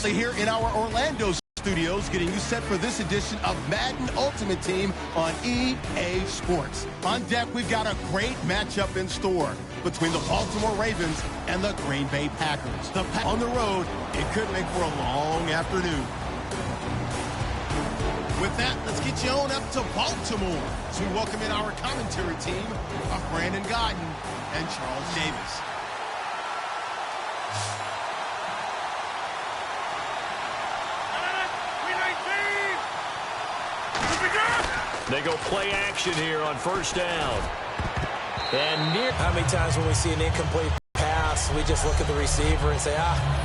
Here in our Orlando studios, getting you set for this edition of Madden Ultimate Team on EA Sports. On deck, we've got a great matchup in store between the Baltimore Ravens and the Green Bay Packers. On the road, it could make for a long afternoon. With that, let's get you on up to Baltimore to welcome in our commentary team of Brandon Godden and Charles Davis. They go play action here on first down. And how many times when we see an incomplete pass, we just look at the receiver and say,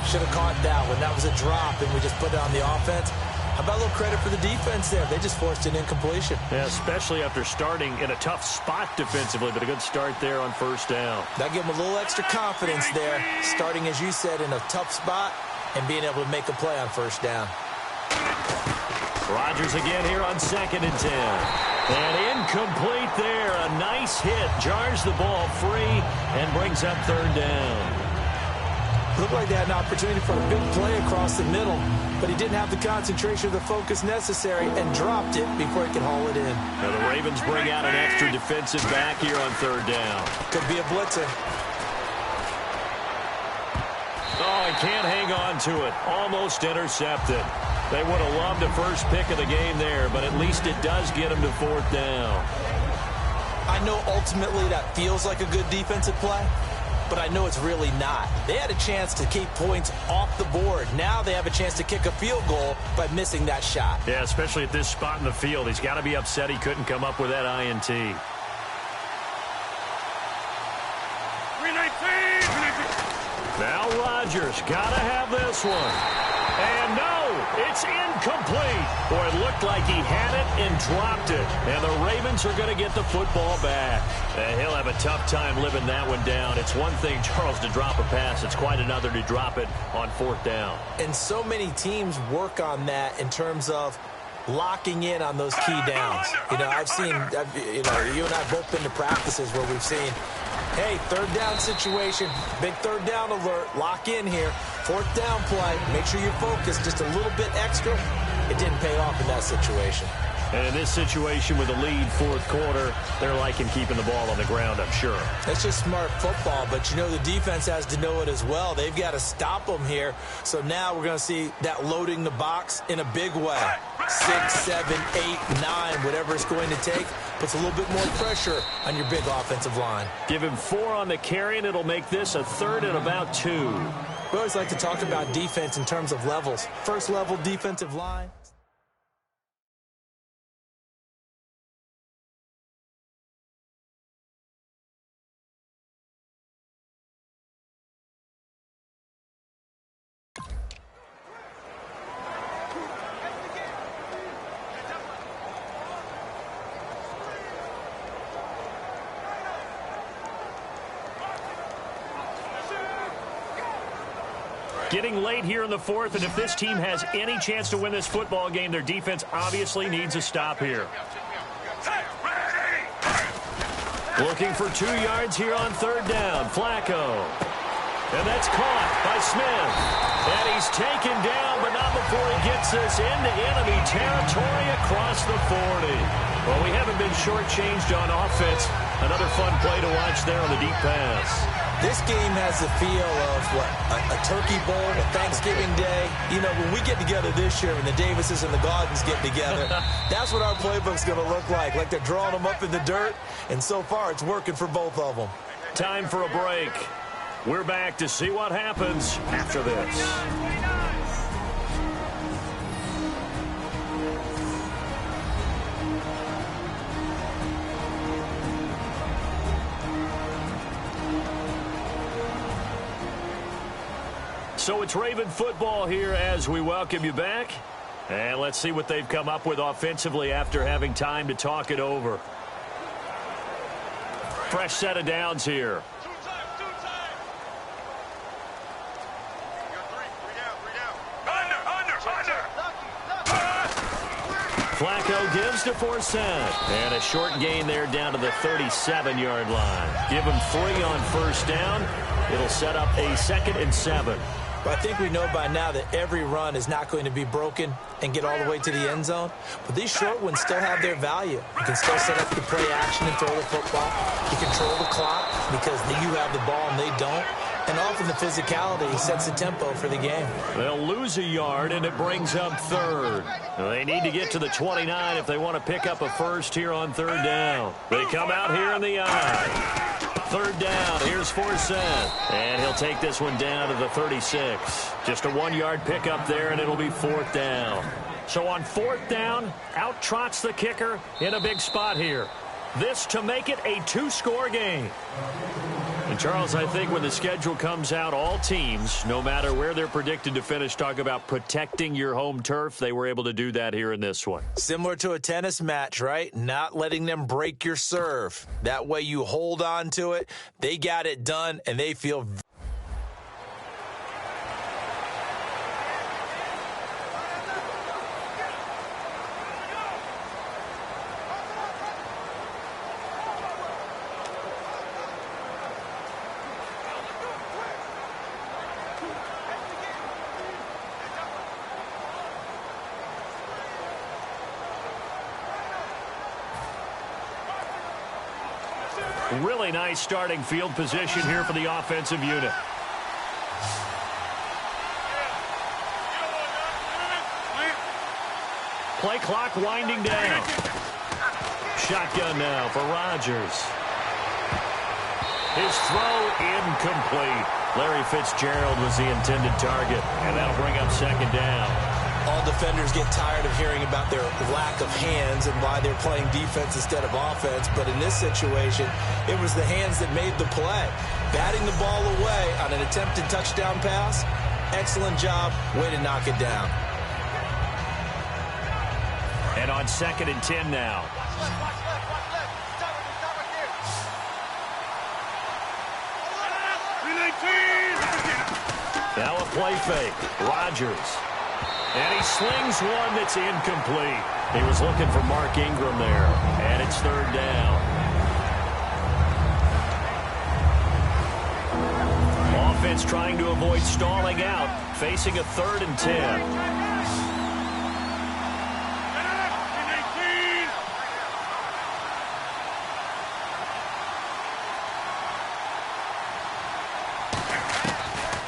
should have caught that one. That was a drop, and we just put it on the offense. How about a little credit for the defense there? They just forced an incompletion. Yeah, especially after starting in a tough spot defensively, but a good start there on first down. That gave them a little extra confidence there, starting, as you said, in a tough spot and being able to make a play on first down. Rodgers again here on 2nd and 10. And incomplete there. A nice hit. Jars the ball free and brings up 3rd down. Looked like they had an opportunity for a big play across the middle, but he didn't have the concentration or the focus necessary and dropped it before he could haul it in. Now the Ravens bring out an extra defensive back here on 3rd down. Could be a blitzer. Oh, he can't hang on to it. Almost intercepted. They would have loved the first pick of the game there, but at least it does get them to 4th down. I know ultimately that feels like a good defensive play, but I know it's really not. They had a chance to keep points off the board. Now they have a chance to kick a field goal by missing that shot. Yeah, especially at this spot in the field. He's got to be upset he couldn't come up with that INT. Now Rodgers got to have this one. And no, it's incomplete. Boy, it looked like he had it and dropped it. And the Ravens are going to get the football back. He'll have a tough time living that one down. It's one thing, Charles, to drop a pass. It's quite another to drop it on 4th down. And so many teams work on that in terms of locking in on those key downs. You know, you and I have both been to practices where we've seen, hey, 3rd down situation, big 3rd down alert, lock in here, 4th down play, make sure you're focused just a little bit extra. It didn't pay off in that situation. And in this situation with the lead 4th quarter, they're liking keeping the ball on the ground, I'm sure. That's just smart football, but you know the defense has to know it as well. They've got to stop them here. So now we're going to see that loading the box in a big way. 6, 7, 8, 9, whatever it's going to take, puts a little bit more pressure on your big offensive line. Give him 4 on the carry, and it'll make this a 3rd and about 2. We always like to talk about defense in terms of levels. First level defensive line. Getting late here in the 4th, and if this team has any chance to win this football game, their defense obviously needs a stop here. Looking for 2 yards here on 3rd down. Flacco. And that's caught by Smith. And he's taken down, but not before he gets this into enemy territory across the 40. Well, we haven't been shortchanged on offense. Another fun play to watch there on the deep pass. This game has the feel of, a turkey bowl, a Thanksgiving Day. You know, when we get together this year and the Davises and the Gardens get together, that's what our playbook's going to look like they're drawing them up in the dirt, and so far it's working for both of them. Time for a break. We're back to see what happens after this. So it's Raven football here as we welcome you back. And let's see what they've come up with offensively after having time to talk it over. Fresh set of downs here. Flacco gives to Forsett. And a short gain there down to the 37-yard line. Give him 3 on first down. It'll set up a 2nd and 7. But I think we know by now that every run is not going to be broken and get all the way to the end zone. But these short ones still have their value. You can still set up the play action and throw the football. You control the clock because you have the ball and they don't. And often the physicality sets the tempo for the game. They'll lose a yard, and it brings up 3rd. They need to get to the 29 if they want to pick up a first here on 3rd down. They come out here in the eye. 3rd down, here's Forsett. And he'll take this one down to the 36. Just a 1-yard pickup there, and it'll be 4th down. So on 4th down, out trots the kicker in a big spot here. This to make it a 2-score game. And, Charles, I think when the schedule comes out, all teams, no matter where they're predicted to finish, talk about protecting your home turf. They were able to do that here in this one. Similar to a tennis match, right? Not letting them break your serve. That way you hold on to it. They got it done, and they feel really nice starting field position here for the offensive unit. Play clock winding down. Shotgun now for Rodgers. His throw incomplete. Larry Fitzgerald was the intended target, and that'll bring up 2nd down. all defenders get tired of hearing about their lack of hands and why they're playing defense instead of offense. But in this situation, it was the hands that made the play. Batting the ball away on an attempted touchdown pass, excellent job. Way to knock it down. And on 2nd and 10 now. Now a play fake. Rodgers. And he slings one that's incomplete. He was looking for Mark Ingram there. And it's 3rd down. Offense trying to avoid stalling out. Facing a 3rd and 10.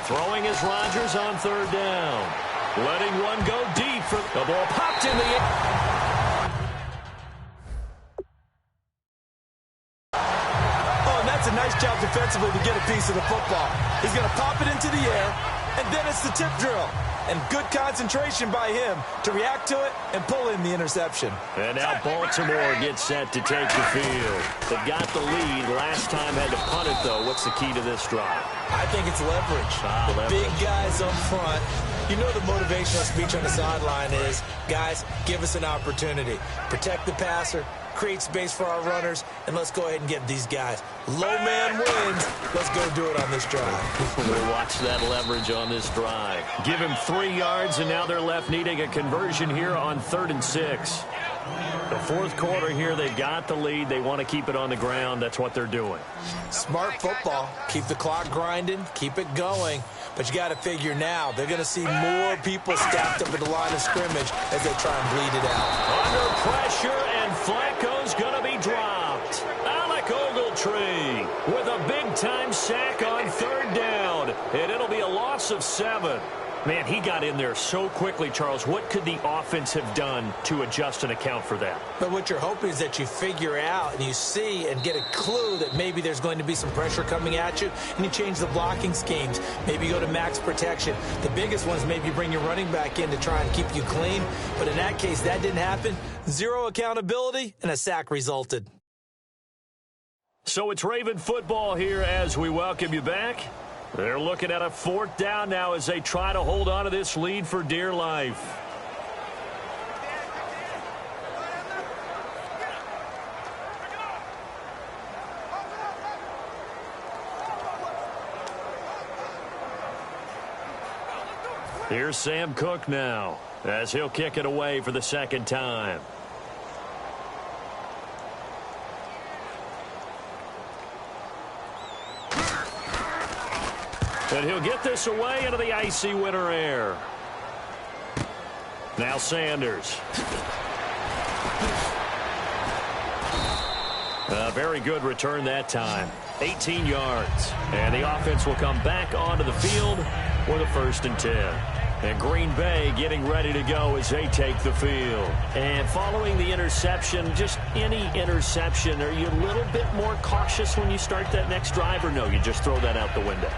Throwing is Rodgers on 3rd down. Letting one go deep. For the ball popped in the air. Oh, and that's a nice job defensively to get a piece of the football. He's going to pop it into the air, and then it's the tip drill. And good concentration by him to react to it and pull in the interception. And now Baltimore gets set to take the field. They got the lead. Last time had to punt it, though. What's the key to this drive? I think it's leverage. Leverage. Big guys up front. You know the motivational speech on the sideline is, guys, give us an opportunity. Protect the passer, create space for our runners, and let's go ahead and get these guys. Low man wins. Let's go do it on this drive. We'll watch that leverage on this drive. Give him 3 yards, and now they're left needing a conversion here on 3rd and 6. The 4th quarter here, they've got the lead. They want to keep it on the ground. That's what they're doing. Smart football. Keep the clock grinding. Keep it going. But you got to figure now, they're going to see more people stacked up at the line of scrimmage as they try and bleed it out. Under pressure, and Flacco's going to be dropped. Alec Ogletree with a big-time sack on 3rd down. And it'll be a loss of 7. Man, he got in there so quickly, Charles. What could the offense have done to adjust and account for that? But what you're hoping is that you figure out and you see and get a clue that maybe there's going to be some pressure coming at you, and you change the blocking schemes. Maybe you go to max protection. The biggest one is maybe you bring your running back in to try and keep you clean. But in that case, that didn't happen. 0 accountability, and a sack resulted. So it's Raven football here as we welcome you back. They're looking at a 4th down now as they try to hold on to this lead for dear life. Here's Sam Cook now as he'll kick it away for the 2nd time. And he'll get this away into the icy winter air. Now Sanders. A very good return that time. 18 yards. And the offense will come back onto the field with a 1st and 10. And Green Bay getting ready to go as they take the field. And following the interception, just any interception, are you a little bit more cautious when you start that next drive, or no, you just throw that out the window?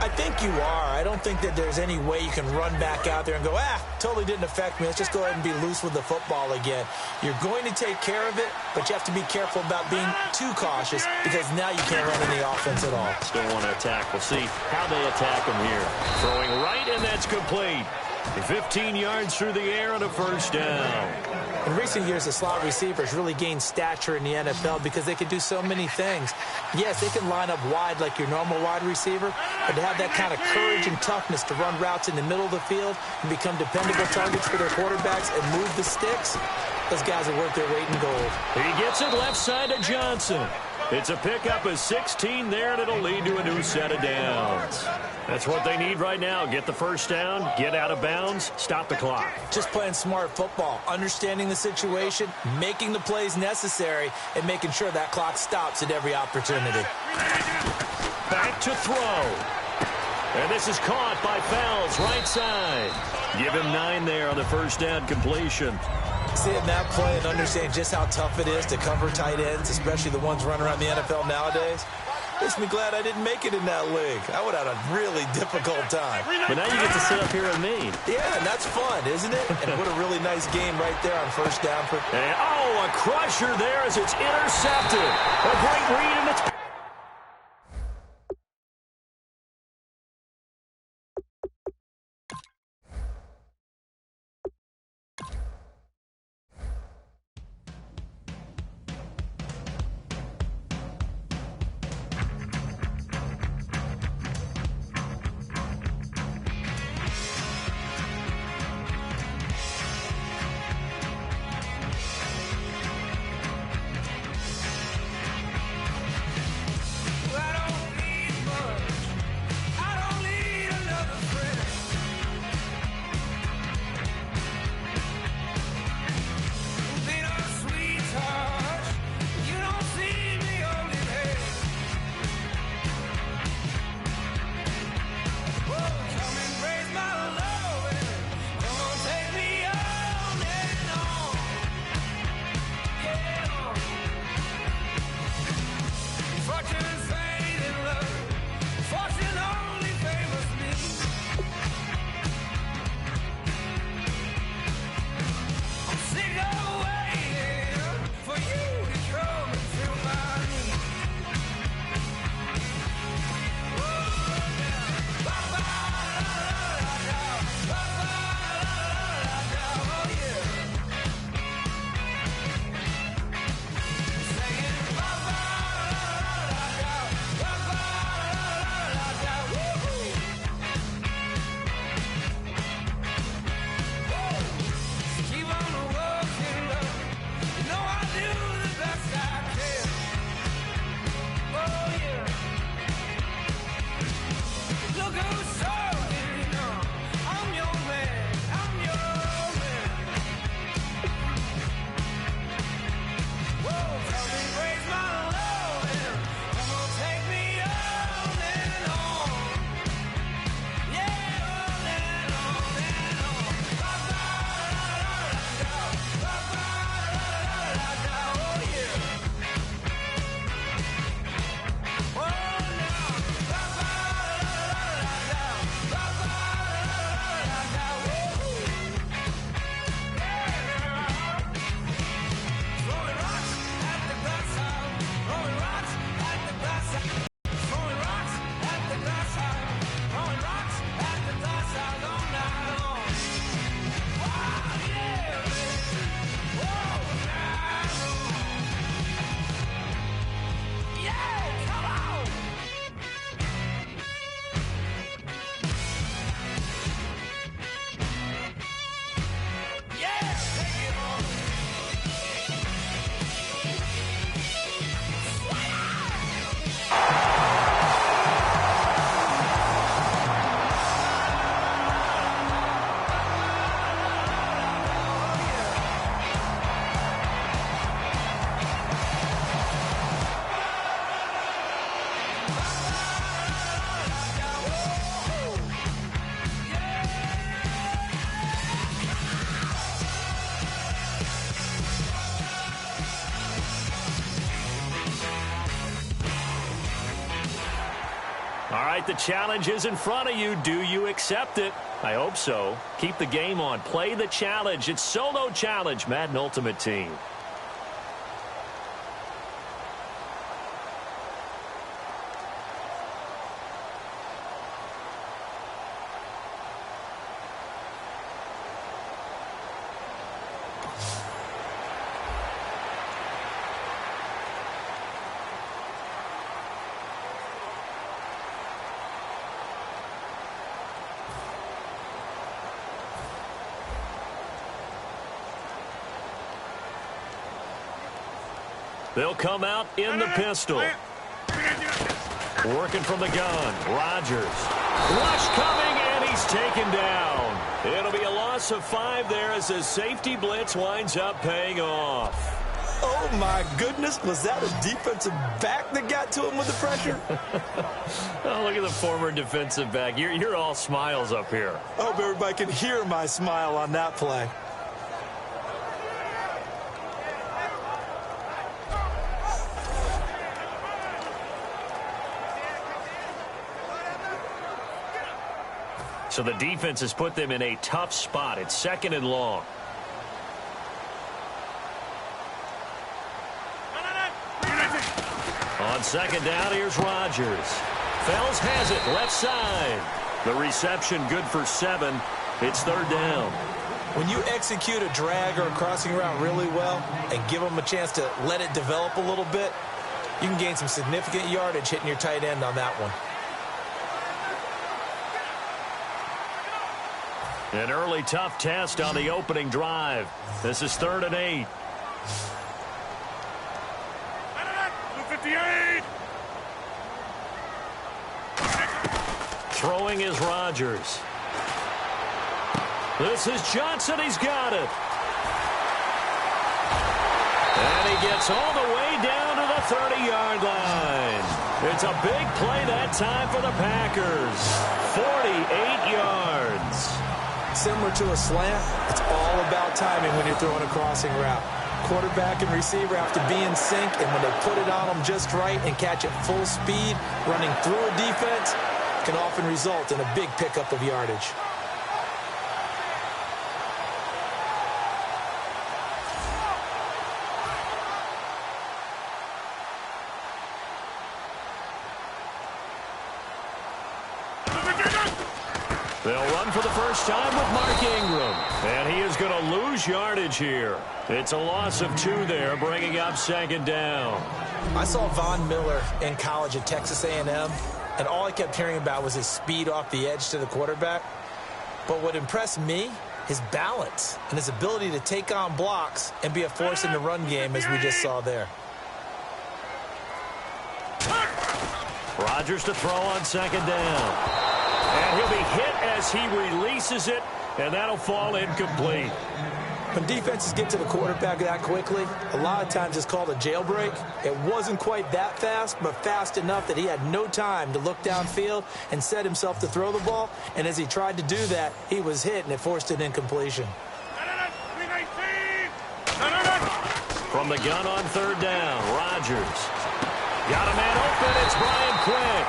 I think you are. I don't think that there's any way you can run back out there and go, totally didn't affect me. Let's just go ahead and be loose with the football again. You're going to take care of it, but you have to be careful about being too cautious because now you can't run any offense at all. Still want to attack. We'll see how they attack him here. Throwing right, and that's complete. 15 yards through the air and a 1st down. In recent years, the slot receivers really gained stature in the NFL because they can do so many things. Yes, they can line up wide like your normal wide receiver, but to have that kind of courage and toughness to run routes in the middle of the field and become dependable targets for their quarterbacks and move the sticks, those guys are worth their weight in gold. He gets it left side to Johnson. It's a pickup of 16 there, and it'll lead to a new set of downs. That's what they need right now. Get the 1st down, get out of bounds, stop the clock. Just playing smart football, understanding the situation, making the plays necessary, and making sure that clock stops at every opportunity. Back to throw. And this is caught by Fells, right side. Give him 9 there on the 1st down completion. Seeing that play and understanding just how tough it is to cover tight ends, especially the ones running around the NFL nowadays, makes me glad I didn't make it in that league. I would have had a really difficult time. But now you get to sit up here and me. Yeah, and that's fun, isn't it? And what a really nice game right there on 1st down. And, a crusher there as it's intercepted. A great read, and it's... right, the challenge is in front of you. Do you accept it? I hope so. Keep the game on. Play the challenge. It's solo challenge, Madden Ultimate Team. They'll come out in the pistol. Working from the gun. Rodgers. Rush coming, and he's taken down. It'll be a loss of 5 there as the safety blitz winds up paying off. Oh, my goodness. Was that a defensive back that got to him with the pressure? Oh, look at the former defensive back. You're all smiles up here. I hope everybody can hear my smile on that play. So the defense has put them in a tough spot. It's 2nd and long. On 2nd down, here's Rodgers. Fells has it, left side. The reception good for 7. It's 3rd down. When you execute a drag or a crossing route really well and give them a chance to let it develop a little bit, you can gain some significant yardage hitting your tight end on that one. An early tough test on the opening drive. This is 3rd and 8. 258. Throwing is Rodgers. This is Johnson. He's got it. And he gets all the way down to the 30-yard line. It's a big play that time for the Packers. 48 yards. Similar to a slant, it's all about timing when you're throwing a crossing route. Quarterback and receiver have to be in sync, and when they put it on them just right and catch it full speed, running through a defense can often result in a big pickup of yardage. They'll run for the first time with Mark Ingram. And he is going to lose yardage here. It's a loss of 2 there, bringing up 2nd down. I saw Von Miller in college at Texas A&M, and all I kept hearing about was his speed off the edge to the quarterback. But what impressed me, his balance and his ability to take on blocks and be a force in the run game, as we just saw there. Rodgers to throw on 2nd down. And he'll be hit as he releases it, and that'll fall incomplete. When defenses get to the quarterback that quickly, a lot of times it's called a jailbreak. It wasn't quite that fast, but fast enough that he had no time to look downfield and set himself to throw the ball. And as he tried to do that, he was hit, and it forced an incompletion. From the gun on 3rd down, Rodgers. Got a man open, it's Brian Quick.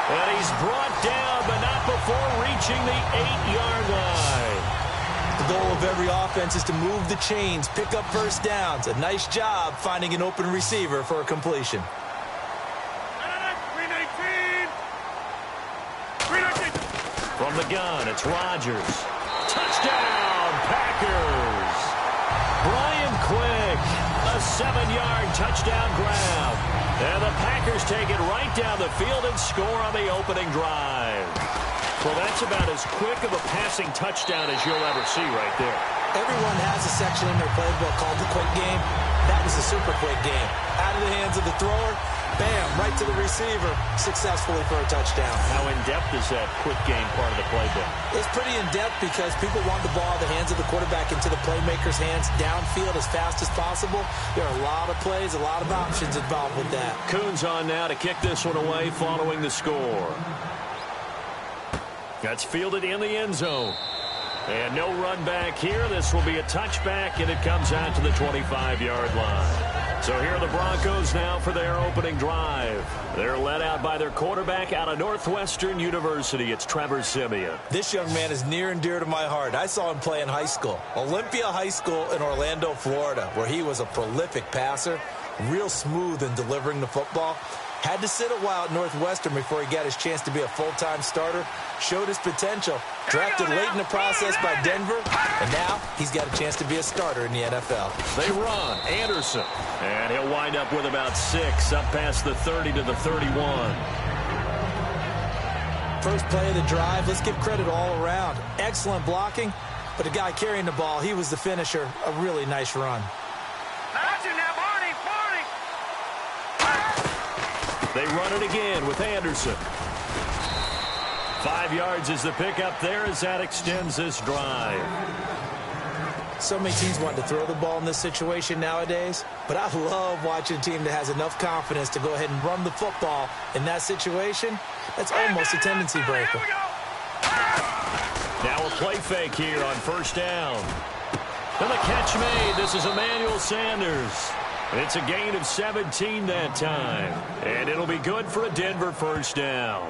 And he's brought down, but not before reaching the 8-yard line. The goal of every offense is to move the chains, pick up first downs. A nice job finding an open receiver for a completion. From the gun, it's Rodgers. Touchdown, Packers. Brian Quick, a 7-yard touchdown grab. And the Packers take it right down the field and score on the opening drive. Well, that's about as quick of a passing touchdown as you'll ever see right there. Everyone has a section in their playbook called the quick game. That was a super quick game. Out of the hands of the thrower, bam, right to the receiver, successfully for a touchdown. How in-depth is that quick game part of the playbook? It's pretty in-depth because people want the ball out of the hands of the quarterback into the playmaker's hands downfield as fast as possible. There are a lot of plays, a lot of options involved with that. Coons on now to kick this one away following the score. That's fielded in the end zone. And no run back here. This will be a touchback, and it comes out to the 25-yard line. So here are the Broncos now for their opening drive. They're led out by their quarterback out of Northwestern University. It's Trevor Siemian. This young man is near and dear to my heart. I saw him play in high school, Olympia High School in Orlando, Florida, where he was a prolific passer, real smooth in delivering the football. Had to sit a while at Northwestern before he got his chance to be a full-time starter. Showed his potential. Drafted late in the process by Denver. And now he's got a chance to be a starter in the NFL. They run. Anderson. And he'll wind up with about 6 up past the 30 to the 31. First play of the drive. Let's give credit all around. Excellent blocking. But the guy carrying the ball, he was the finisher. A really nice run. They run it again with Anderson. 5 yards is the pickup there as that extends this drive. So many teams want to throw the ball in this situation nowadays, but I love watching a team that has enough confidence to go ahead and run the football in that situation. That's almost a tendency breaker. Now a play fake here on first down. And the catch made. This is Emmanuel Sanders. It's a gain of 17 that time. And it'll be good for a Denver first down.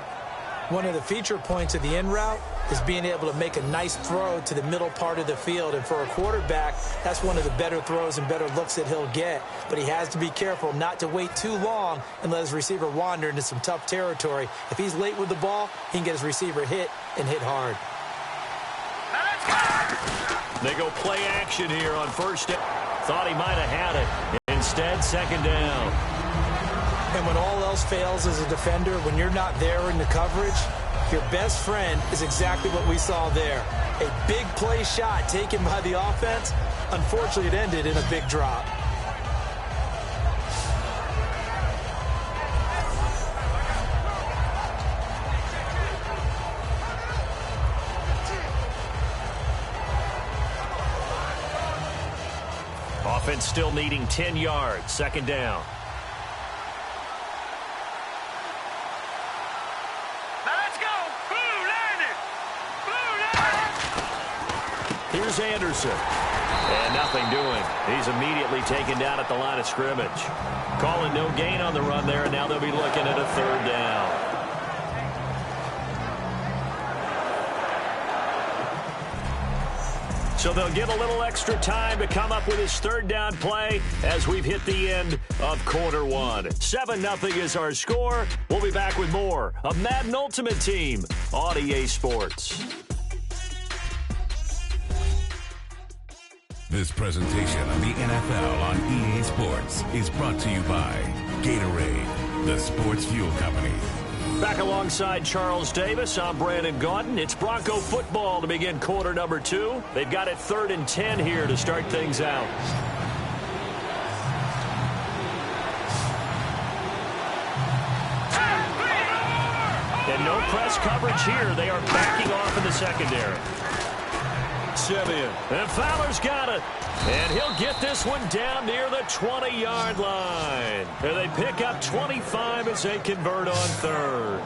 One of the feature points of the in route is being able to make a nice throw to the middle part of the field. And for a quarterback, that's one of the better throws and better looks that he'll get. But he has to be careful not to wait too long and let his receiver wander into some tough territory. If he's late with the ball, he can get his receiver hit and hit hard. They go play action here on first down. Thought he might have had it. Instead, second down. And when all else fails as a defender, when you're not there in the coverage, your best friend is exactly what we saw there. A big play shot taken by the offense. Unfortunately, it ended in a big drop. Offense still needing 10 yards. Second down. Let's go. Blue landed. Blue landed. Here's Anderson. And nothing doing. He's immediately taken down at the line of scrimmage. Calling no gain on the run there, and now they'll be looking at a third down. So they'll give a little extra time to come up with his third down play as we've hit the end of quarter one. 7-0 is our score. We'll be back with more of Madden Ultimate Team on EA Sports. This presentation of the NFL on EA Sports is brought to you by Gatorade, the sports fuel company. Back alongside Charles Davis, I'm Brandon Gaudin. It's Bronco football to begin quarter number 2. They've got it 3rd and 10 here to start things out. And no press coverage here. They are backing off in the secondary. Siemian. And Fowler's got it. And he'll get this one down near the 20-yard line. And they pick up 25 as they convert on 3rd.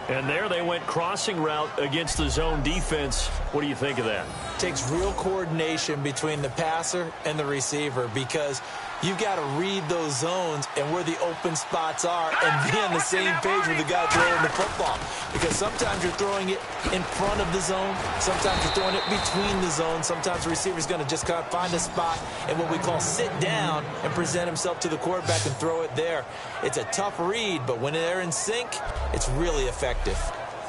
And there they went crossing route against the zone defense. What do you think of that? Takes real coordination between the passer and the receiver because you've got to read those zones and where the open spots are and be on the same page with the guy throwing the football. Because sometimes you're throwing it in front of the zone. Sometimes you're throwing it between the zones. Sometimes the receiver's going to just kind of find a spot and what we call sit down and present himself to the quarterback and throw it there. It's a tough read, but when they're in sync, it's really effective.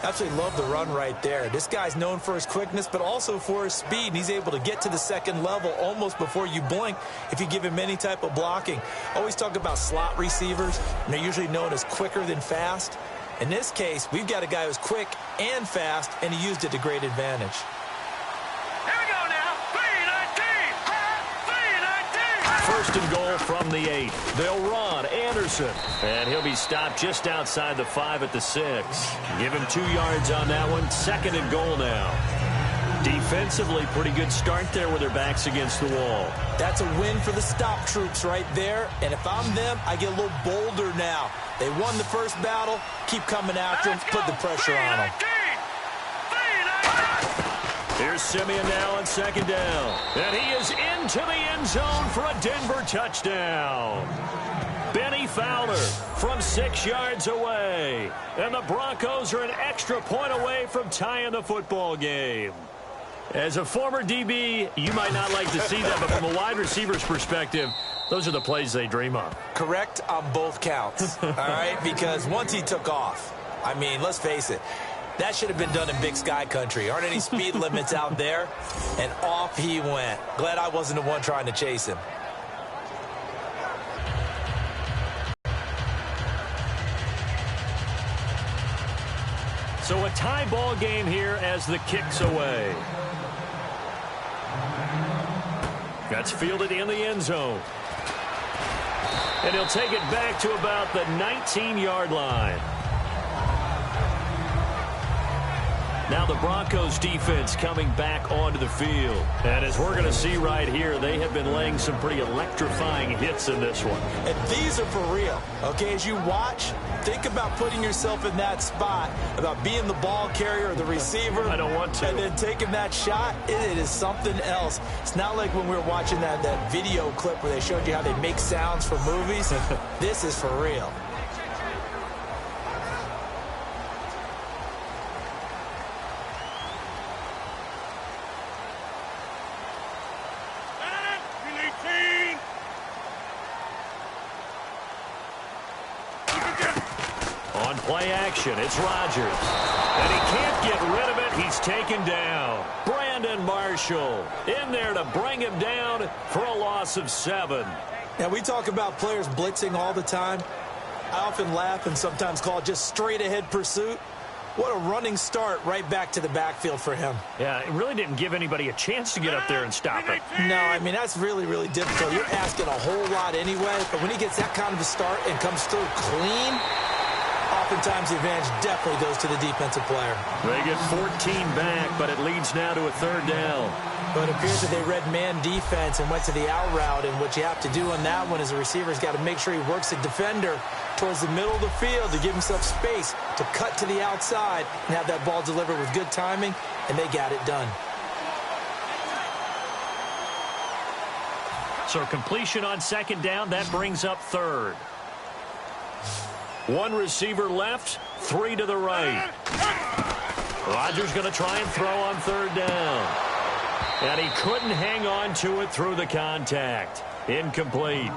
Absolutely love the run right there. This guy's known for his quickness, but also for his speed. And he's able to get to the second level almost before you blink if you give him any type of blocking. Always talk about slot receivers, and they're usually known as quicker than fast. In this case, we've got a guy who's quick and fast, and he used it to great advantage. Here we go now. 3-19. 3-19. First and goal from the 8. They'll run. Anderson. And he'll be stopped just outside the 5 at the 6. Give him 2 yards on that one. 2nd and goal now. Defensively, pretty good start there with their backs against the wall. That's a win for the stop troops right there. And if I'm them, I get a little bolder now. They won the first battle. Keep coming after them. Put the pressure on them. Here's Simeon now on second down. And he is into the end zone for a Denver touchdown. Benny Fowler from 6 yards away. And the Broncos are an extra point away from tying the football game. As a former DB, you might not like to see that, but from a wide receiver's perspective, those are the plays they dream of. Correct on both counts, all right? Because once he took off, I mean, let's face it, that should have been done in Big Sky country. Aren't any speed limits out there? And off he went. Glad I wasn't the one trying to chase him. So a tie ball game here as the kick's away. That's fielded in the end zone. And he'll take it back to about the 19-yard line. Now the Broncos defense coming back onto the field. And as we're going to see right here, they have been laying some pretty electrifying hits in this one. And these are for real. Okay, as you watch, think about putting yourself in that spot, about being the ball carrier or the receiver. I don't want to. And then taking that shot, it is something else. It's not like when we were watching that video clip where they showed you how they make sounds for movies. This is for real. On play action, it's Rodgers. And he can't get rid of it. He's taken down. Brandon Marshall in there to bring him down for a loss of 7. Now, we talk about players blitzing all the time. I often laugh and sometimes call it just straight-ahead pursuit. What a running start right back to the backfield for him. Yeah, it really didn't give anybody a chance to get up there and stop it. No, I mean, that's really, really difficult. You're asking a whole lot anyway, but when he gets that kind of a start and comes through clean, oftentimes the advantage definitely goes to the defensive player. They get 14 back, but it leads now to a 3rd down. But it appears that they read man defense and went to the out route, and what you have to do on that one is the receiver's got to make sure he works the defender towards the middle of the field to give himself space to cut to the outside and have that ball delivered with good timing, and they got it done. So completion on 2nd down, that brings up 3rd. 1 receiver left, 3 to the right. Rodgers going to try and throw on 3rd down. And he couldn't hang on to it through the contact. Incomplete.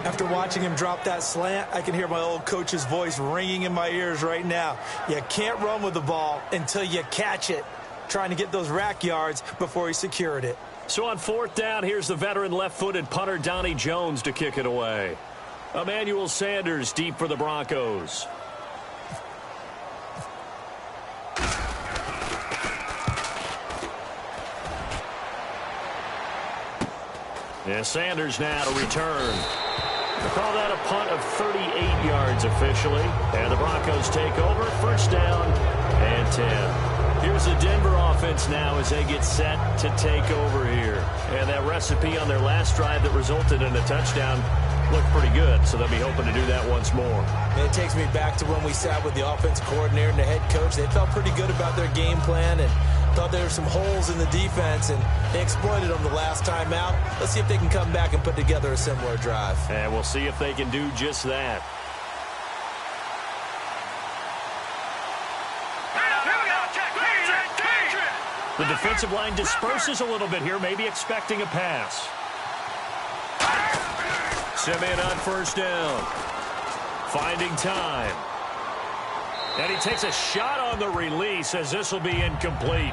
After watching him drop that slant, I can hear my old coach's voice ringing in my ears right now. You can't run with the ball until you catch it. Trying to get those rack yards before he secured it. So on 4th down, here's the veteran left-footed punter Donnie Jones to kick it away. Emmanuel Sanders deep for the Broncos. And Sanders now to return. We'll call that a punt of 38 yards officially. And the Broncos take over. 1st down and 10. Here's the Denver offense now as they get set to take over here. And that recipe on their last drive that resulted in a touchdown looked pretty good, so they'll be hoping to do that once more. And it takes me back to when we sat with the offensive coordinator and the head coach. They felt pretty good about their game plan and thought there were some holes in the defense, and they exploited them the last time out. Let's see if they can come back and put together a similar drive. And we'll see if they can do just that. The defensive line disperses a little bit here, maybe expecting a pass. Simeon on 1st down. Finding time. And he takes a shot on the release as this will be incomplete.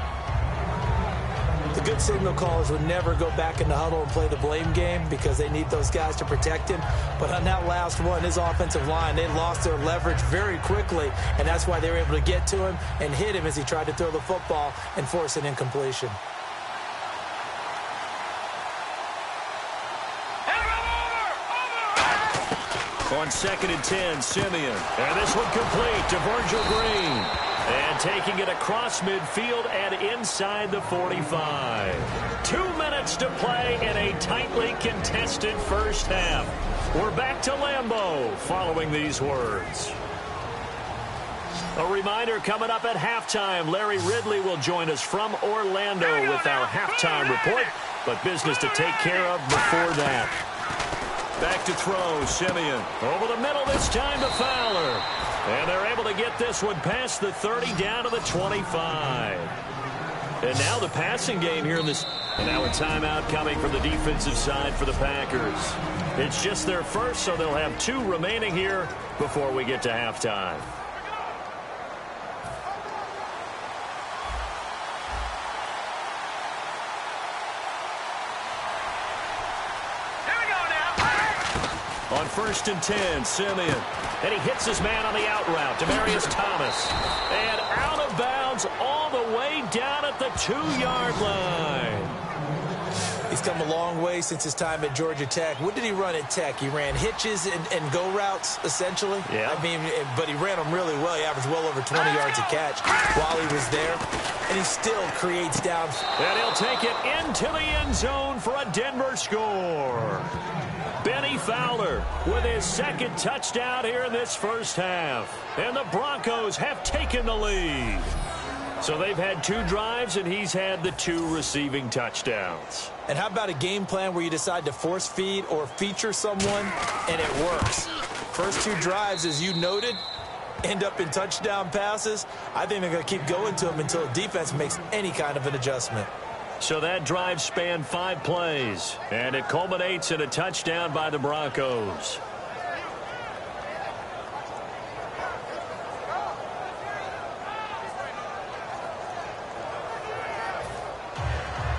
The good signal callers would never go back in the huddle and play the blame game because they need those guys to protect him. But on that last one, his offensive line, they lost their leverage very quickly, and that's why they were able to get to him and hit him as he tried to throw the football and force an incompletion. On 2nd and 10, Simeon. And this one complete to Virgil Green. And taking it across midfield and inside the 45. 2 minutes to play in a tightly contested 1st half. We're back to Lambeau following these words. A reminder, coming up at halftime, Larry Ridley will join us from Orlando with our halftime report, but business to take care of before that. Back to throw, Simeon. Over the middle this time to Fowler. And they're able to get this one past the 30 down to the 25. And now the passing game here in this. And now a timeout coming from the defensive side for the Packers. It's just their first, so they'll have 2 remaining here before we get to halftime. On 1st and 10, Simeon. And he hits his man on the out route, Demaryius Thomas. And out of bounds all the way down at the 2-yard line. He's come a long way since his time at Georgia Tech. What did he run at Tech? He ran hitches and go routes, essentially. Yeah. I mean, but he ran them really well. He averaged well over 20 yards a catch while he was there. And he still creates down. And he'll take it into the end zone for a Denver score. Benny Fowler with his 2nd touchdown here in this first half. And the Broncos have taken the lead. So they've had 2 drives, and he's had the 2 receiving touchdowns. And how about a game plan where you decide to force feed or feature someone, and it works? First 2 drives, as you noted, end up in touchdown passes. I think they're going to keep going to them until the defense makes any kind of an adjustment. So that drive spanned 5 plays, and it culminates in a touchdown by the Broncos.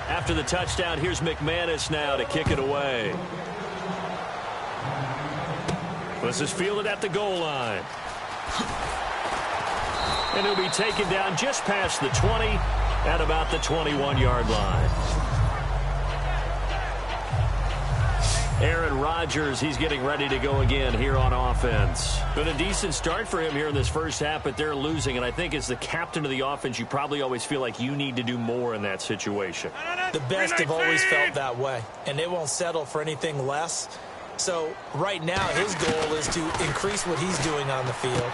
After the touchdown, here's McManus now to kick it away. This is fielded at the goal line. And he'll be taken down just past the 20 at about the 21-yard line. Aaron Rodgers, he's getting ready to go again here on offense. Been a decent start for him here in this first half, but they're losing. And I think as the captain of the offense, you probably always feel like you need to do more in that situation. The best have always felt that way, and they won't settle for anything less. So right now his goal is to increase what he's doing on the field,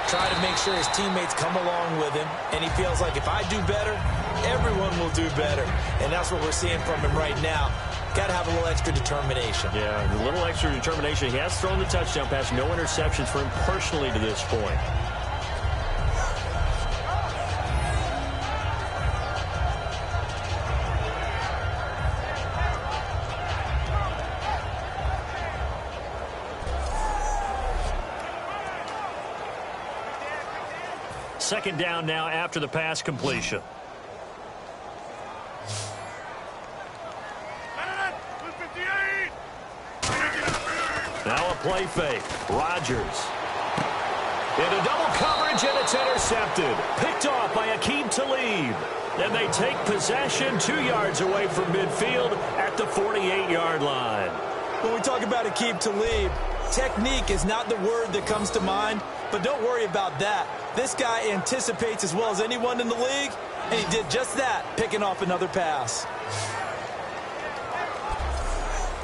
try to make sure his teammates come along with him, and he feels like if I do better, everyone will do better. And that's what we're seeing from him right now. Got to have a little extra determination. Yeah, a little extra determination. He has thrown the touchdown pass. No interceptions for him personally to this point. Second down now after the pass completion. Now a play fake. Rodgers. Into double coverage, and it's intercepted. Picked off by Aqib Talib. And they take possession 2 yards away from midfield at the 48-yard line. When we talk about Aqib Talib, technique is not the word that comes to mind, but don't worry about that. This guy anticipates as well as anyone in the league, and he did just that, picking off another pass.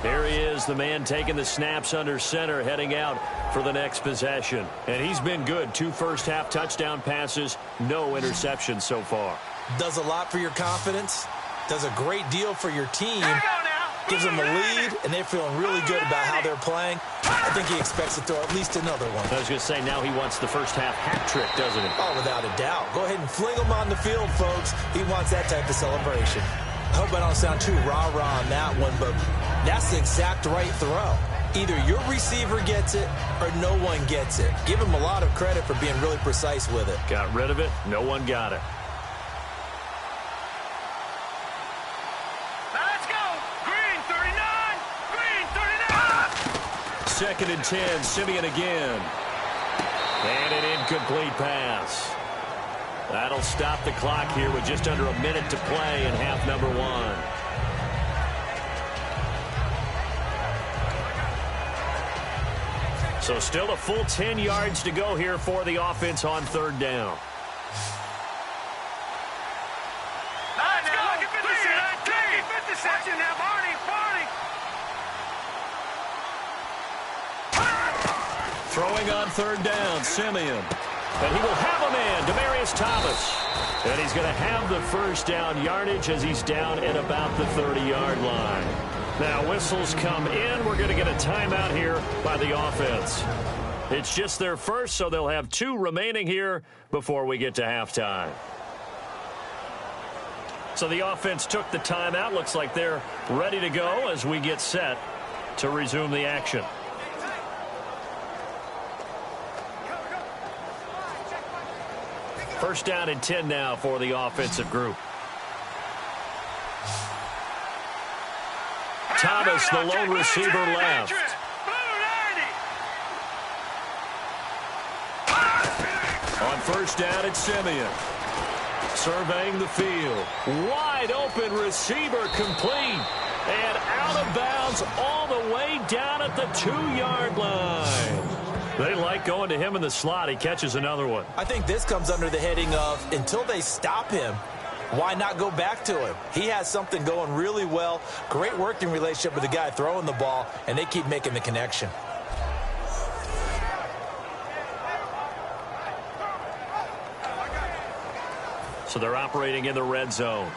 Here he is, the man taking the snaps under center, heading out for the next possession. And he's been good. 2 first-half touchdown passes, no interceptions so far. Does a lot for your confidence, does a great deal for your team, gives them a lead, and they're feeling really good about how they're playing. I think he expects to throw at least another one. I was going to say, now he wants the first-half hat trick, doesn't he? Oh, without a doubt. Go ahead and fling him on the field, folks. He wants that type of celebration. I hope I don't sound too rah-rah on that one, but that's the exact right throw. Either your receiver gets it or no one gets it. Give him a lot of credit for being really precise with it. Got rid of it. No one got it. Now let's go. Green 39. Green 39. 2nd and 10. Simeon again. And an incomplete pass. That'll stop the clock here with just under a minute to play in half number 1. So still a full 10 yards to go here for the offense on 3rd down. Let's go. 50 section now, Barney. Throwing on 3rd down, Simeon. And he will have a man, Demaryius Thomas. And he's going to have the first down yardage as he's down at about the 30-yard line. Now, whistles come in. We're going to get a timeout here by the offense. It's just their first, so they'll have 2 remaining here before we get to halftime. So the offense took the timeout. Looks like they're ready to go as we get set to resume the action. First down and 10 now for the offensive group. Thomas, the lone receiver, left. On first down, it's Simeon. Surveying the field. Wide open receiver complete. And out of bounds all the way down at the 2-yard line. They like going to him in the slot. He catches another one. I think this comes under the heading of until they stop him, why not go back to him? He has something going really well. Great working relationship with the guy throwing the ball, and they keep making the connection. So they're operating in the red zone.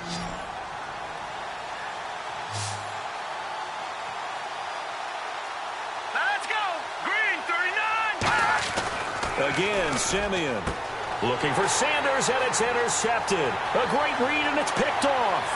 Let's go. Green 39. Again, Simeon looking for Sanders, and it's intercepted. A great read, and it's picked off.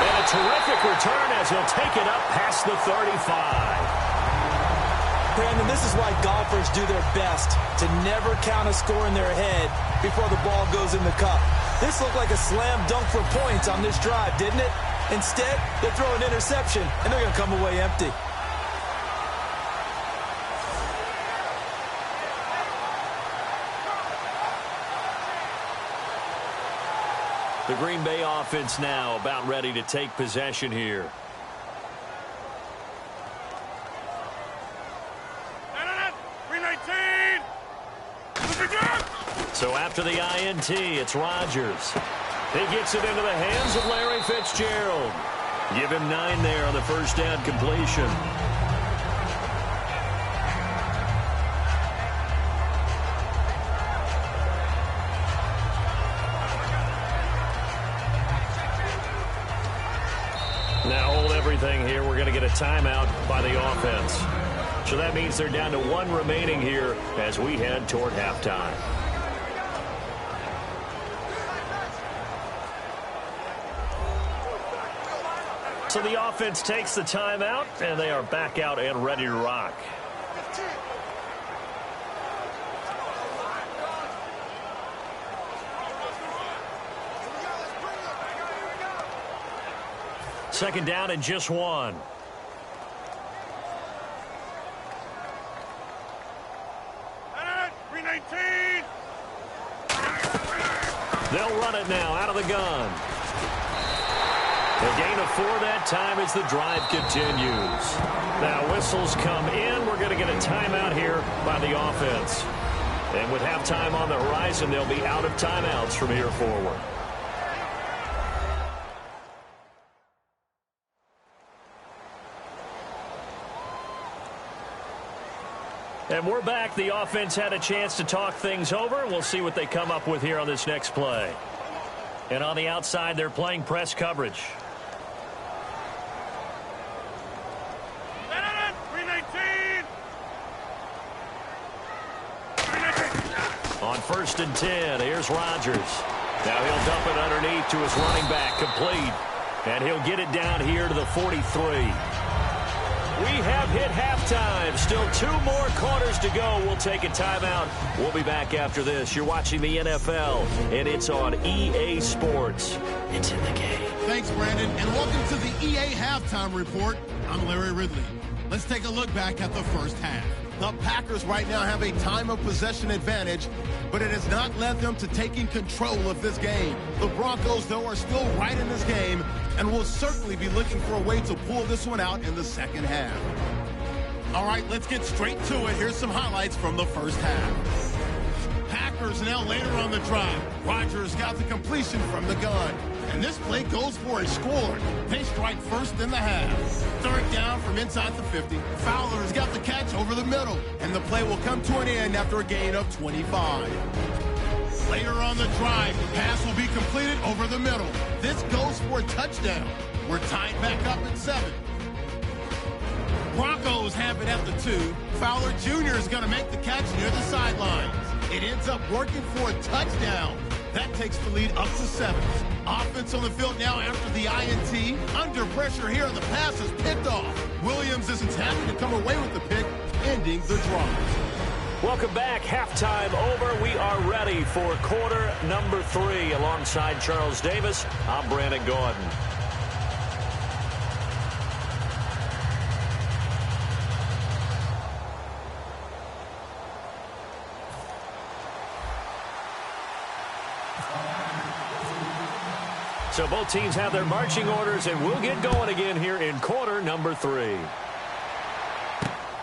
And a terrific return as he'll take it up past the 35. Brandon, this is why golfers do their best to never count a score in their head before the ball goes in the cup. This looked like a slam dunk for points on this drive, didn't it? Instead, they throw an interception, and they're going to come away empty. The Green Bay offense now about ready to take possession here. So after the INT, it's Rodgers. He gets it into the hands of Larry Fitzgerald. Give him 9 there on the first down completion. Now hold everything here. We're going to get a timeout by the offense. So that means they're down to 1 remaining here as we head toward halftime. So the offense takes the timeout, and they are back out and ready to rock. Second down and just 1. They'll run it now out of the gun. A gain of 4 that time as the drive continues. Now whistles come in. We're going to get a timeout here by the offense. And with halftime on the horizon, they'll be out of timeouts from here forward. And we're back. The offense had a chance to talk things over. We'll see what they come up with here on this next play. And on the outside, they're playing press coverage. On first and 10, here's Rodgers. Now he'll dump it underneath to his running back, complete. And he'll get it down here to the 43. We have hit halftime. Still 2 more quarters to go. We'll take a timeout. We'll be back after this. You're watching the NFL, and it's on EA Sports. It's in the game. Thanks, Brandon, and welcome to the EA Halftime Report. I'm Larry Ridley. Let's take a look back at the first half. The Packers right now have a time of possession advantage, but it has not led them to taking control of this game. The Broncos, though, are still right in this game and will certainly be looking for a way to pull this one out in the second half. All right, let's get straight to it. Here's some highlights from the first half. Packers now later on the drive. Rodgers got the completion from the gun. And this play goes for a score. They strike first in the half. Third down from inside the 50. Fowler's got the catch over the middle. And the play will come to an end after a gain of 25. Later on the drive, the pass will be completed over the middle. This goes for a touchdown. We're tied back up at 7. Broncos have it at the 2. Fowler Jr. is going to make the catch near the sidelines. It ends up working for a touchdown. That takes the lead up to 7. Offense on the field now after the INT. Under pressure here, the pass is picked off. Williams isn't happy to come away with the pick, ending the drive. Welcome back. Halftime over. We are ready for quarter number 3. Alongside Charles Davis, I'm Brandon Gordon. So both teams have their marching orders, and we'll get going again here in quarter number 3.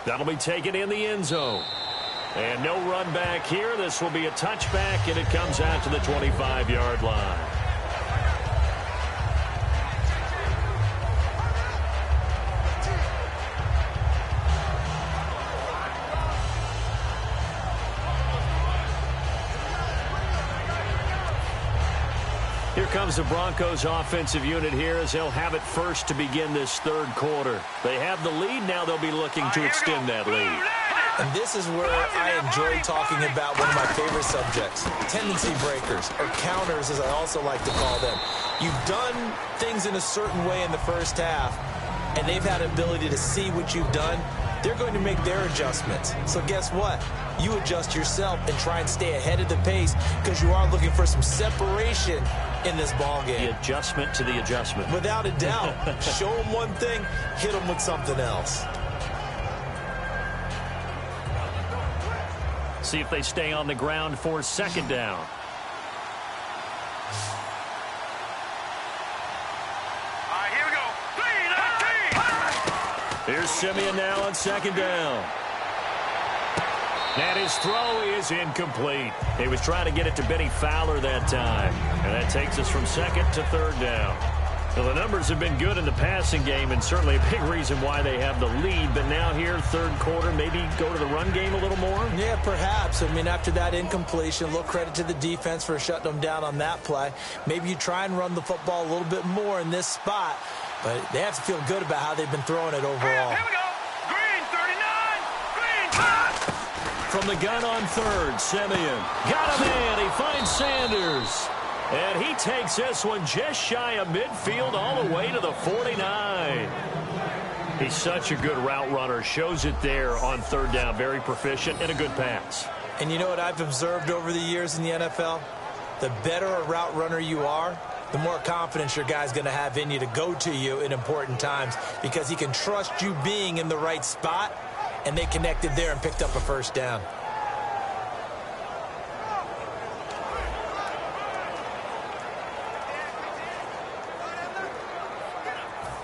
That'll be taken in the end zone. And no run back here. This will be a touchback, and it comes out to the 25-yard line. Here comes the Broncos offensive unit here as they'll have it first to begin this third quarter. They have the lead. Now they'll be looking to extend that lead. And this is where I enjoy talking about one of my favorite subjects, tendency breakers, or counters as I also like to call them. You've done things in a certain way in the first half, and they've had an ability to see what you've done. They're going to make their adjustments. So guess what? You adjust yourself and try and stay ahead of the pace because you are looking for some separation in this ball game. The adjustment to the adjustment. Without a doubt. Show them one thing, hit them with something else. See if they stay on the ground for second down. Here we go. Here's Simeon now on second down. And his throw is incomplete. He was trying to get it to Benny Fowler that time. And that takes us from second to third down. Well, the numbers have been good in the passing game, and certainly a big reason why they have the lead. But now here, third quarter, maybe go to the run game a little more? Yeah, perhaps. I mean, after that incompletion, a little credit to the defense for shutting them down on that play. Maybe you try and run the football a little bit more in this spot. But they have to feel good about how they've been throwing it overall. Here we go. Green 39. Green. From the gun on third, Simeon. Got him in. He finds Sanders. And he takes this one just shy of midfield all the way to the 49. He's such a good route runner. Shows it there on third down. Very proficient and a good pass. And you know what I've observed over the years in the NFL? The better a route runner you are, the more confidence your guy's going to have in you to go to you in important times because he can trust you being in the right spot, and they connected there and picked up a first down.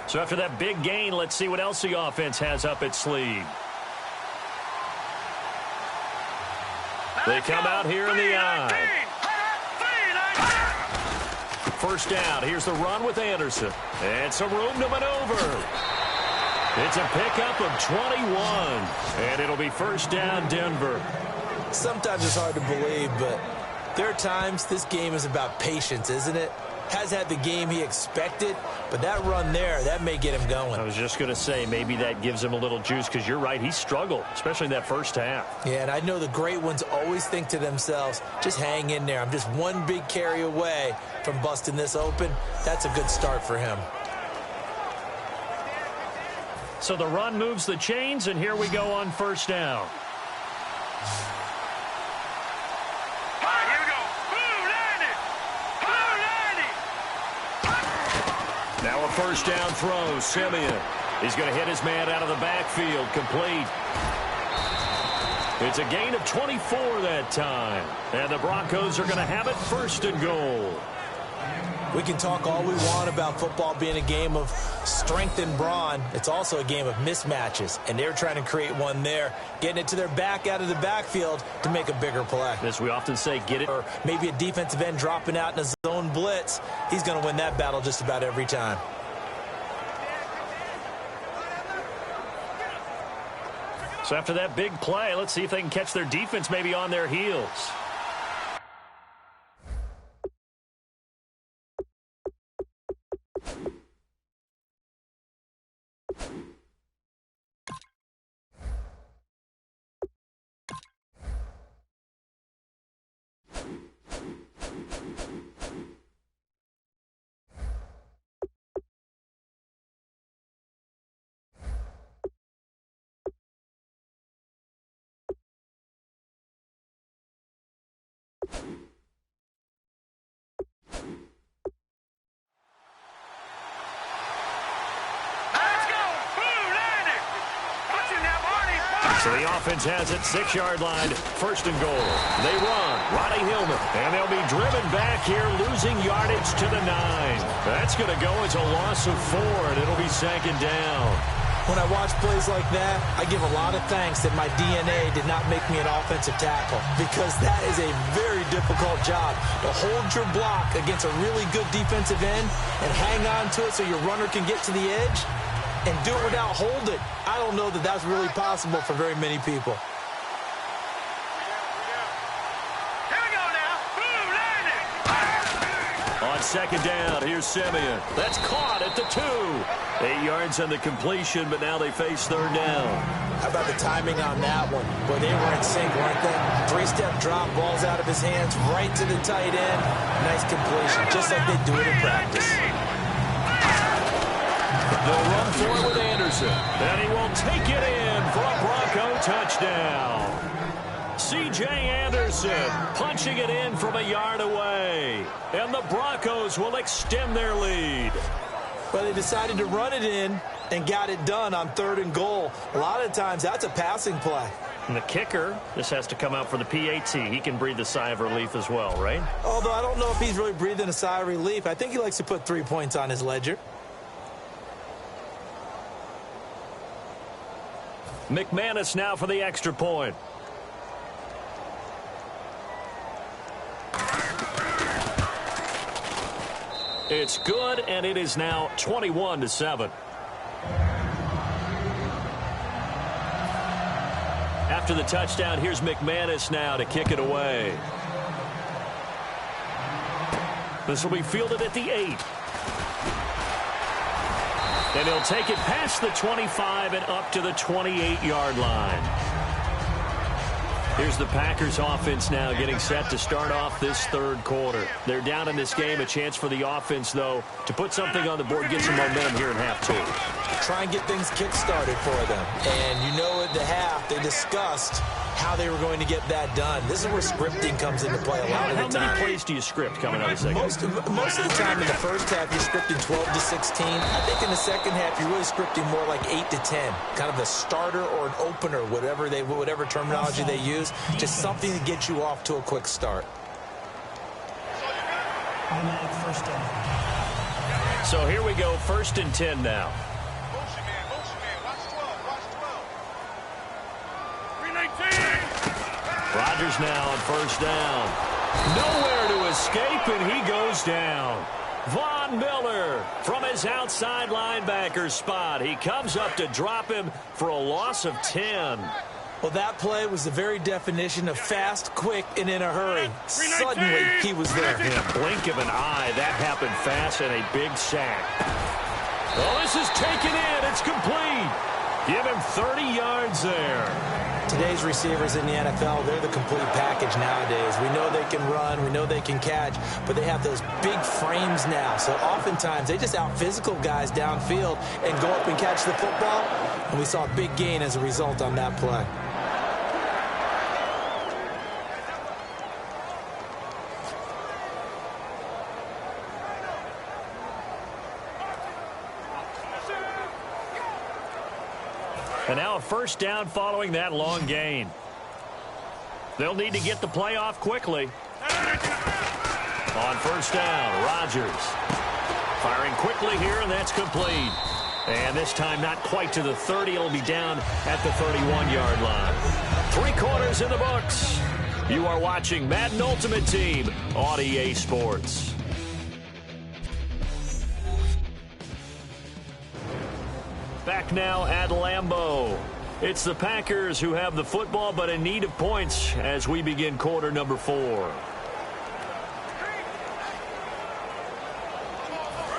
So after that big gain, let's see what else the offense has up its sleeve. They come out here in the eye. First down. Here's the run with Anderson. And some room to maneuver. It's a pickup of 21. And it'll be first down, Denver. Sometimes it's hard to believe, but there are times this game is about patience, isn't it? Has had the game he expected, but that run there, that may get him going. I was just going to say, maybe that gives him a little juice, because you're right, he struggled, especially in that first half. Yeah, and I know the great ones always think to themselves, just hang in there. I'm just one big carry away from busting this open. That's a good start for him. So the run moves the chains, and here we go on first down. Now a first down throw, Simeon. He's going to hit his man out of the backfield, complete. It's a gain of 24 that time. And the Broncos are going to have it first and goal. We can talk all we want about football being a game of strength and brawn. It's also a game of mismatches, and they're trying to create one there, getting it to their back out of the backfield to make a bigger play. As we often say, get it. Or maybe a defensive end dropping out in a zone blitz. He's going to win that battle just about every time. So after that big play, let's see if they can catch their defense maybe on their heels. So the offense has it, 6-yard line, 1st and goal. They run, Roddy Hillman, and they'll be driven back here, losing yardage to the 9. That's going to go as a loss of 4, and it'll be 2nd down. When I watch plays like that, I give a lot of thanks that my DNA did not make me an offensive tackle, because that is a very difficult job to hold your block against a really good defensive end and hang on to it so your runner can get to the edge and do it without holding. I don't know that that's really possible for very many people. Here we go now. Boom, landing. On 2nd down, here's Simeon. That's caught at the 2. 8 yards on the completion, but now they face 3rd down. How about the timing on that one? Boy, they were in sync, weren't they? 3-step drop, balls out of his hands, right to the tight end. Nice completion, just like they do it in practice. They'll run for it with Anderson, and he will take it in for a Bronco touchdown. C.J. Anderson punching it in from a yard away, and the Broncos will extend their lead. But they decided to run it in and got it done on 3rd and goal. A lot of times, that's a passing play. And the kicker, this has to come out for the PAT. He can breathe a sigh of relief as well, right? Although I don't know if he's really breathing a sigh of relief. I think he likes to put 3 points on his ledger. McManus now for the extra point. It's good, and it is now 21-7. After the touchdown, here's McManus now to kick it away. This will be fielded at the 8. And he'll take it past the 25 and up to the 28-yard line. Here's the Packers offense now getting set to start off this 3rd quarter. They're down in this game. A chance for the offense, though, to put something on the board, get some momentum here in half 2. Try and get things kick-started for them. And you know at the half, they discussed how they were going to get that done. This is where scripting comes into play a lot of the time. How many plays do you script coming out of the second? Most of the time in the first half, you're scripting 12 to 16. I think in the second half, you're really scripting more like 8 to 10. Kind of a starter or an opener, whatever terminology they use. Just something to get you off to a quick start. So here we go, 1st and 10 now. Motion man, watch 12, watch 12. 319. Rodgers now on 1st down. Nowhere to escape, and he goes down. Von Miller from his outside linebacker spot. He comes up to drop him for a loss of 10. Well, that play was the very definition of fast, quick, and in a hurry. Suddenly, he was there. In a blink of an eye, that happened fast, and a big sack. Well, this is taken in. It's complete. Give him 30 yards there. Today's receivers in the NFL, they're the complete package nowadays. We know they can run, we know they can catch, but they have those big frames now. So oftentimes, they just out-physical guys downfield and go up and catch the football. And we saw a big gain as a result on that play. And now a 1st down following that long gain. They'll need to get the play off quickly. On 1st down, Rodgers firing quickly here, and that's complete. And this time not quite to the 30. It'll be down at the 31-yard line. 3 quarters in the books. You are watching Madden Ultimate Team on EA Sports. Back now at Lambeau. It's the Packers who have the football, but in need of points as we begin quarter number 4.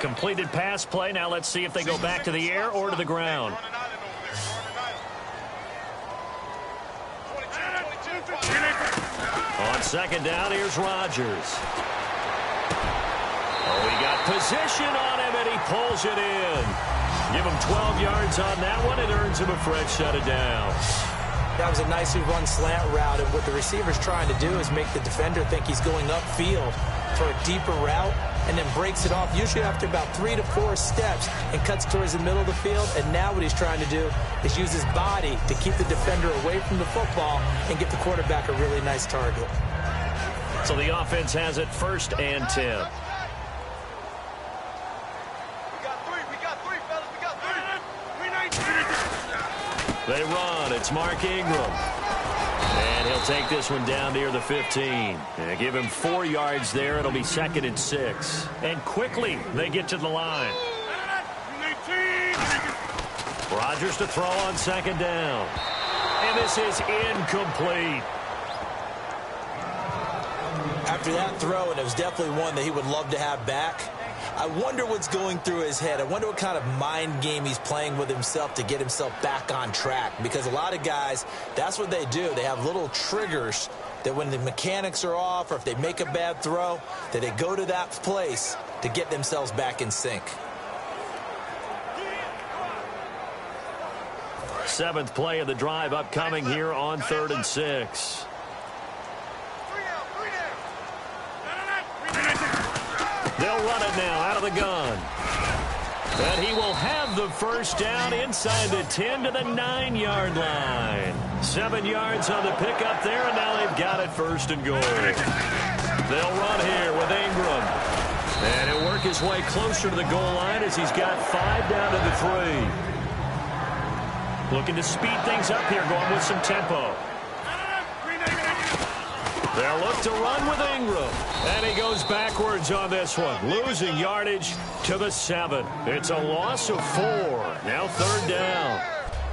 Completed pass play. Now let's see if they go back to the air or to the ground. On second down, here's Rodgers. Oh, he got position on him, and he pulls it in. Give him 12 yards on that one. It earns him a fresh set of downs. That was a nicely run slant route, and what the receiver's trying to do is make the defender think he's going upfield for a deeper route, and then breaks it off, usually after about 3 to 4 steps, and cuts towards the middle of the field. And now what he's trying to do is use his body to keep the defender away from the football and get the quarterback a really nice target. So the offense has it 1st and 10. They run. It's Mark Ingram. And he'll take this one down near the 15. And give him 4 yards there. It'll be 2nd and 6. And quickly, they get to the line. Rodgers to throw on 2nd down. And this is incomplete. After that throw, and it was definitely one that he would love to have back, I wonder what's going through his head. I wonder what kind of mind game he's playing with himself to get himself back on track. Because a lot of guys, that's what they do. They have little triggers that when the mechanics are off or if they make a bad throw, that they go to that place to get themselves back in sync. 7th play of the drive upcoming here on 3rd and 6. They'll run it now out of the gun. And he will have the first down inside the 10 to the 9-yard line. 7 yards on the pickup there, and now they've got it 1st and goal. They'll run here with Ingram. And he'll work his way closer to the goal line as he's got 5 down to the 3. Looking to speed things up here, going with some tempo. They'll look to run with Ingram. And he goes backwards on this one. Losing yardage to the 7. It's a loss of 4. Now 3rd down.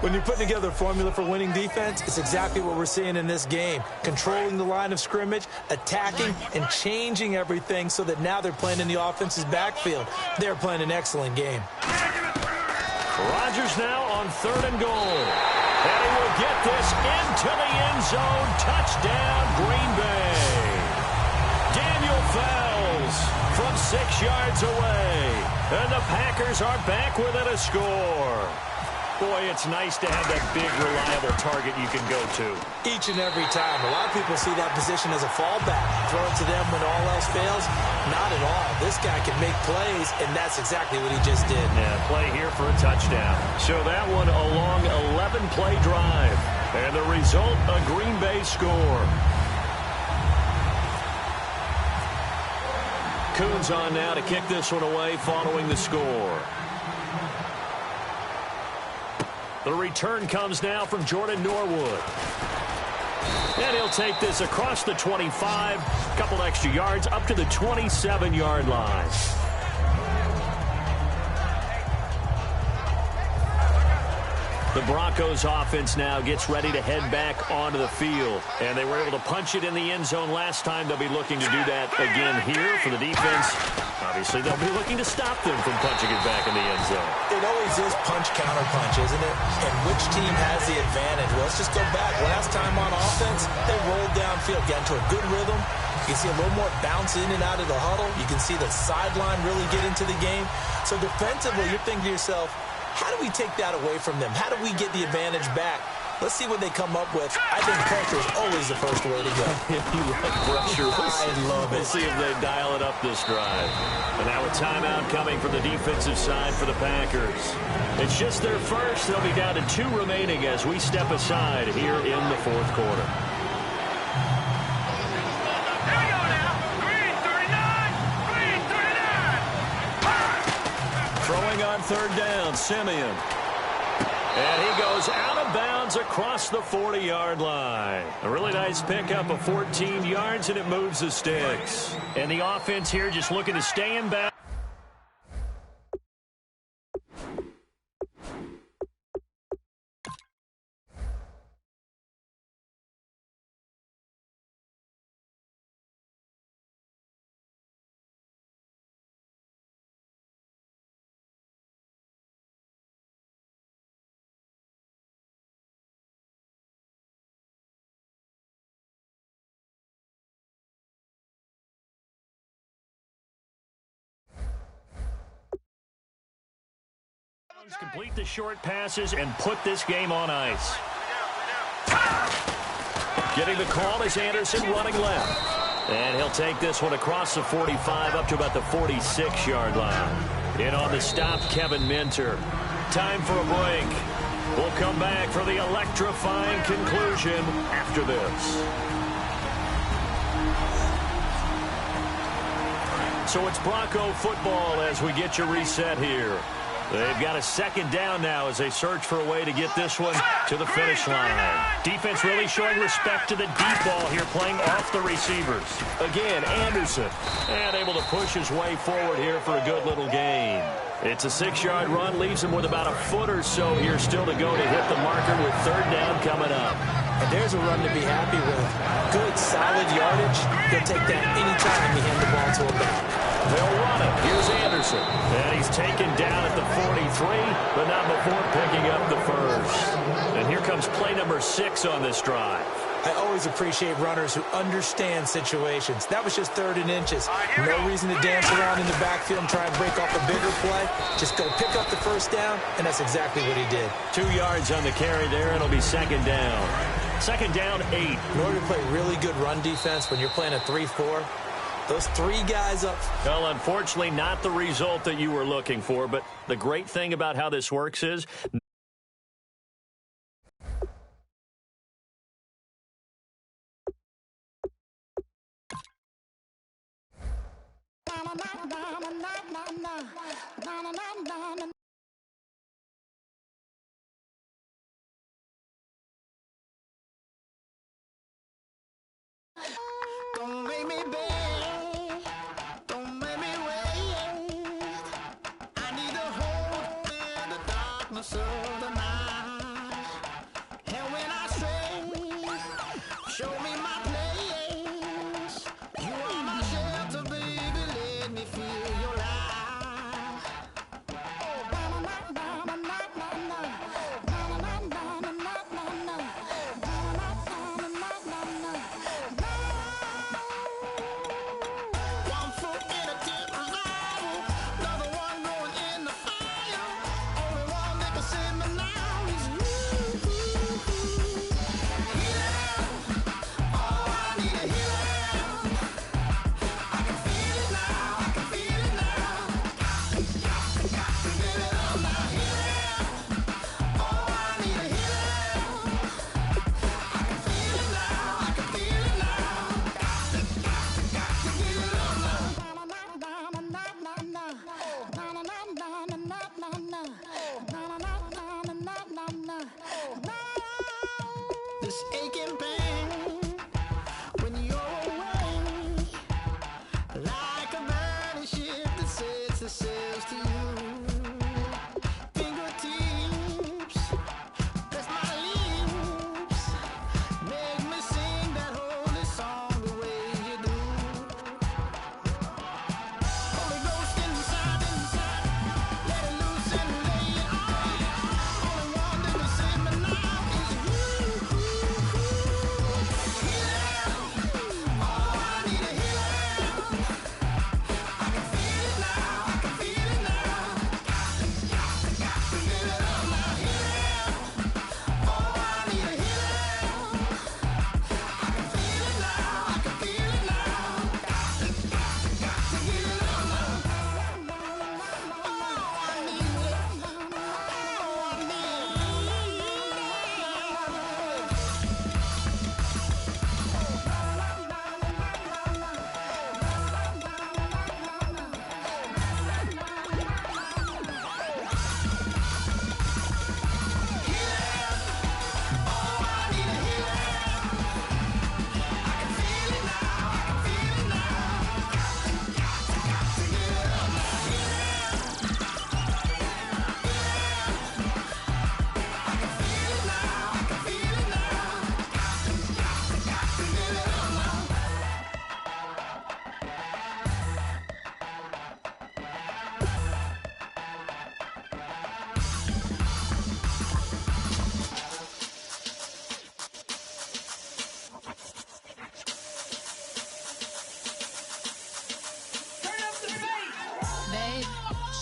When you're putting together a formula for winning defense, it's exactly what we're seeing in this game. Controlling the line of scrimmage, attacking, and changing everything so that now they're playing in the offense's backfield. They're playing an excellent game. Rodgers now on 3rd and goal. And he will get this into the end zone. Touchdown, Green Bay. Daniel Fells from 6 yards away. And the Packers are back within a score. Boy, it's nice to have that big, reliable target you can go to. Each and every time. A lot of people see that position as a fallback. Throw it to them when all else fails. Not at all. This guy can make plays, and that's exactly what he just did. Yeah, play here for a touchdown. So that one a long 11-play drive. And the result, a Green Bay score. Coons on now to kick this one away following the score. The return comes now from Jordan Norwood. And he'll take this across the 25, a couple extra yards, up to the 27-yard line. The Broncos offense now gets ready to head back onto the field. And they were able to punch it in the end zone last time. They'll be looking to do that again here for the defense. Obviously, they'll be looking to stop them from punching it back in the end zone. It always is punch-counter-punch, isn't it? And which team has the advantage? Well, let's just go back. Last time on offense, they rolled downfield, got into a good rhythm. You can see a little more bounce in and out of the huddle. You can see the sideline really get into the game. So defensively, you're thinking to yourself, how do we take that away from them? How do we get the advantage back? Let's see what they come up with. I think pressure is always the first way to go. If you like pressure, I love it. We'll see if they dial it up this drive. And now a timeout coming from the defensive side for the Packers. It's just their first. They'll be down to 2 remaining as we step aside here in the 4th quarter. Here we go now. Green 39. Green 39. Throwing on third down. Simeon. And he goes out of bounds across the 40-yard line. A really nice pickup of 14 yards, and it moves the sticks. And the offense here just looking to stay in bounds. Complete the short passes and put this game on ice. Getting the call is Anderson running left. And he'll take this one across the 45 up to about the 46-yard line. In on the stop, Kevin Minter. Time for a break. We'll come back for the electrifying conclusion after this. So it's Bronco football as we get you reset here. They've got a second down now as they search for a way to get this one to the finish line. Defense really showing respect to the deep ball here, playing off the receivers. Again, Anderson. And able to push his way forward here for a good little gain. It's a 6-yard run, leaves him with about a foot or so here still to go to hit the marker with third down coming up. And there's a run to be happy with. Good, solid yardage. He'll take that anytime you hand the ball to him back. They'll run it. Here's Anderson. And he's taken down at the 43, but not before picking up the first. And here comes play number 6 on this drive. I always appreciate runners who understand situations. That was just 3rd and inches. No reason to dance around in the backfield and try and break off a bigger play. Just go pick up the first down, and that's exactly what he did. 2 yards on the carry there, and it'll be second down. Second down, 8. In order to play really good run defense when you're playing a 3-4, those 3 guys up. Well, unfortunately, not the result that you were looking for, but the great thing about how this works is don't make me beg, don't make me wait. I need to hold in the darkness of the night. And when I say, show me my place. You are my shelter, baby, let me feel your light. Oh, na na na na na na na na na na na na. This aching pain when you're away, like a burning ship that sets the sails to you. Fingertips press my lips, make me sing that holy song the way you do. Holy Ghost inside, let it loose and lay it on. Only one that can save me now.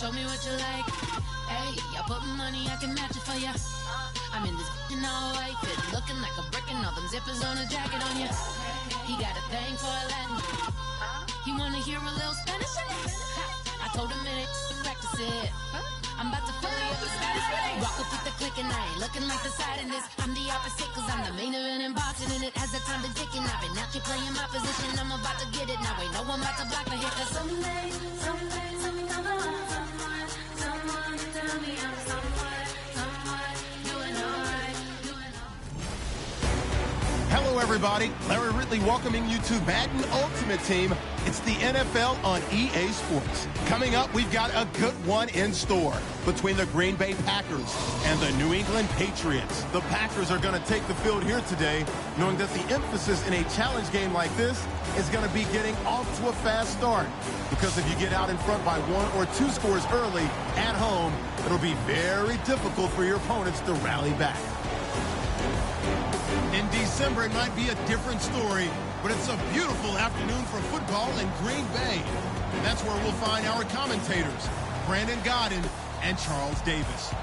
show me what you like. Hey, I put money, I can match it for ya. I'm in this all white fit, looking like a brick and all them zippers on a jacket on ya. He got a thing for a Latin. He wanna hear a little Spanish in it. I told him it ain't practice it. I'm about to fill you up with status. Rock up with the click and I ain't looking like the side in this. I'm the opposite cause I'm the main event in boxing and it has the time been ticking. I've been out here playing my position. I'm about to get it now. Ain't no one about to block the hit. Cause someday something come along. Someone tell me I'm someone doing alright. Hello, everybody. Larry Ridley welcoming you to Madden Ultimate Team. It's the NFL on EA Sports. Coming up, we've got a good one in store between the Green Bay Packers and the New England Patriots. The Packers are going to take the field here today, knowing that the emphasis in a challenge game like this is going to be getting off to a fast start. Because if you get out in front by 1 or 2 scores early at home, it'll be very difficult for your opponents to rally back. In December, it might be a different story, but it's a beautiful afternoon for football in Green Bay. And that's where we'll find our commentators, Brandon Godden and Charles Davis.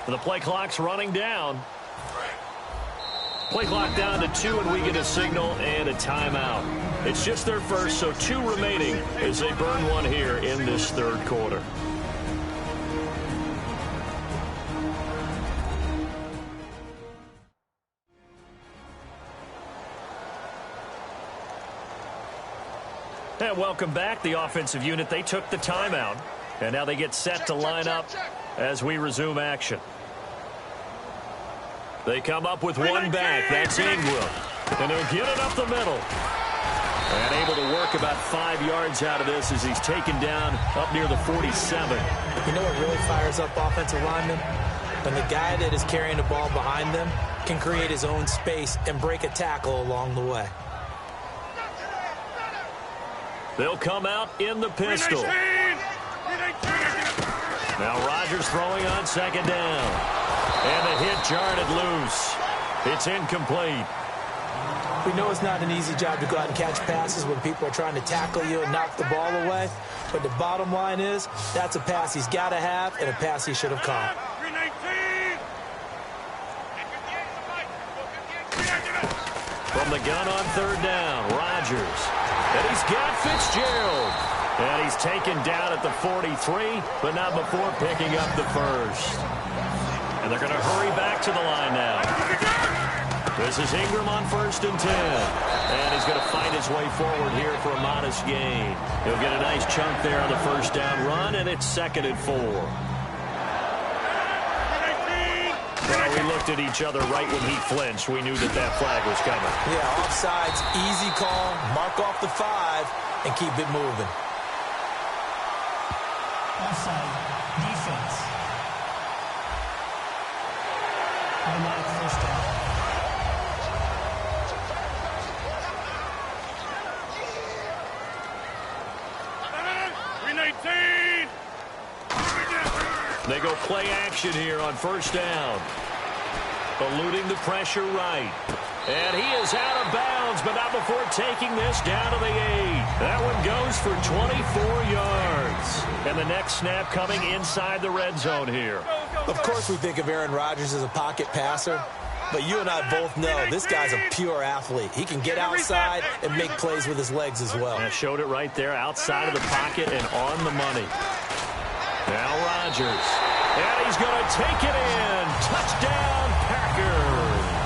The play clock's running down. Play clock down to 2, and we get a signal and a timeout. It's just their first, so 2 remaining as they burn one here in this third quarter. And welcome back. The offensive unit, they took the timeout, and now they get set to line up as we resume action. They come up with one back. That's Ingram. And they'll get it up the middle. And able to work about 5 yards out of this as he's taken down up near the 47. You know what really fires up offensive linemen? When the guy that is carrying the ball behind them can create his own space and break a tackle along the way. They'll come out in the pistol. Now Rodgers throwing on second down. And the hit jarred it loose. It's incomplete. We know it's not an easy job to go out and catch passes when people are trying to tackle you and knock the ball away. But the bottom line is, that's a pass he's got to have and a pass he should have caught. From the gun on third down, Rodgers. And he's got Fitzgerald. And he's taken down at the 43, but not before picking up the first. And they're going to hurry back to the line now. This is Ingram on 1st and 10. And he's going to find his way forward here for a modest gain. He'll get a nice chunk there on the first down run, and it's 2nd and 4. Well, we looked at each other right when he flinched. We knew that that flag was coming. Yeah, offsides, easy call, mark off the 5, and keep it moving. Offside, defense. First down. They go play action here on first down. Eluding the pressure right. And he is out of bounds, but not before taking this down to the 8. That one goes for 24 yards. And the next snap coming inside the red zone here. Of course we think of Aaron Rodgers as a pocket passer, but you and I both know this guy's a pure athlete. He can get outside and make plays with his legs as well. I showed it right there, outside of the pocket and on the money. Now Rodgers. And he's going to take it in. Touchdown, Packers.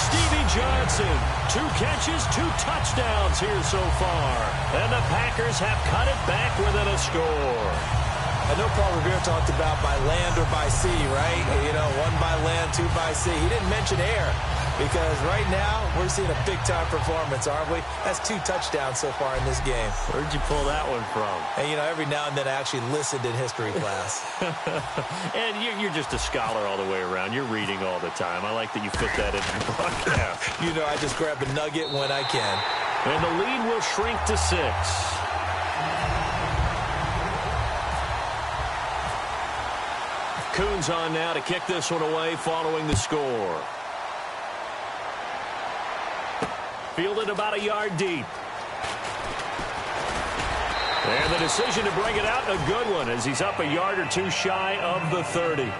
Stevie Johnson, 2 catches, 2 touchdowns here so far. And the Packers have cut it back within a score. I know Paul Revere talked about by land or by sea, right? You know, 1 by land, 2 by sea. He didn't mention air because right now we're seeing a big-time performance, aren't we? That's 2 touchdowns so far in this game. Where'd you pull that one from? And, you know, every now and then I actually listened in history class. And you're just a scholar all the way around. You're reading all the time. I like that you fit that in your book. Yeah. You know, I just grab a nugget when I can. And the lead will shrink to 6. Coons on now to kick this one away following the score. Fielded about a yard deep. And the decision to bring it out, a good one, as he's up a yard or two shy of the 30.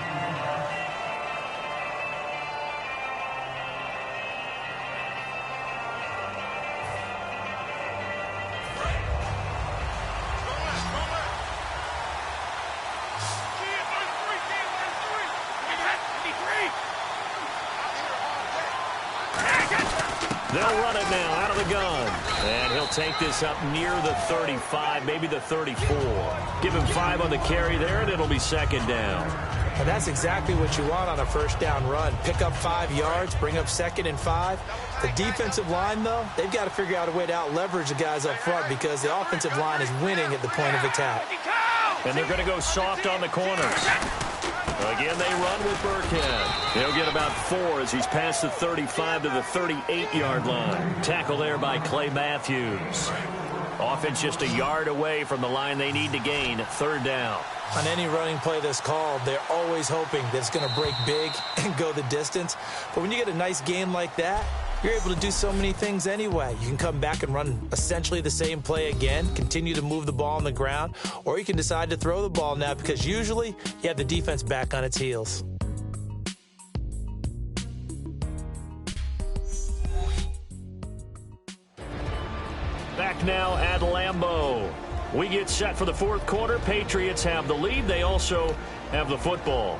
They'll run it now out of the gun. And he'll take this up near the 35, maybe the 34. Give him 5 on the carry there, and it'll be second down. And that's exactly what you want on a first down run. Pick up 5 yards, bring up 2nd and 5. The defensive line, though, they've got to figure out a way to out-leverage the guys up front because the offensive line is winning at the point of attack. And they're going to go soft on the corners. Again, they run with Burkhead. They'll get about 4 as he's past the 35 to the 38-yard line. Tackle there by Clay Matthews. Offense just a yard away from the line they need to gain. 3rd down. On any running play that's called, they're always hoping that it's going to break big and go the distance. But when you get a nice game like that, you're able to do so many things anyway. You can come back and run essentially the same play again, continue to move the ball on the ground, or you can decide to throw the ball now because usually you have the defense back on its heels. Back now at Lambeau. We get set for the 4th quarter. Patriots have the lead. They also have the football.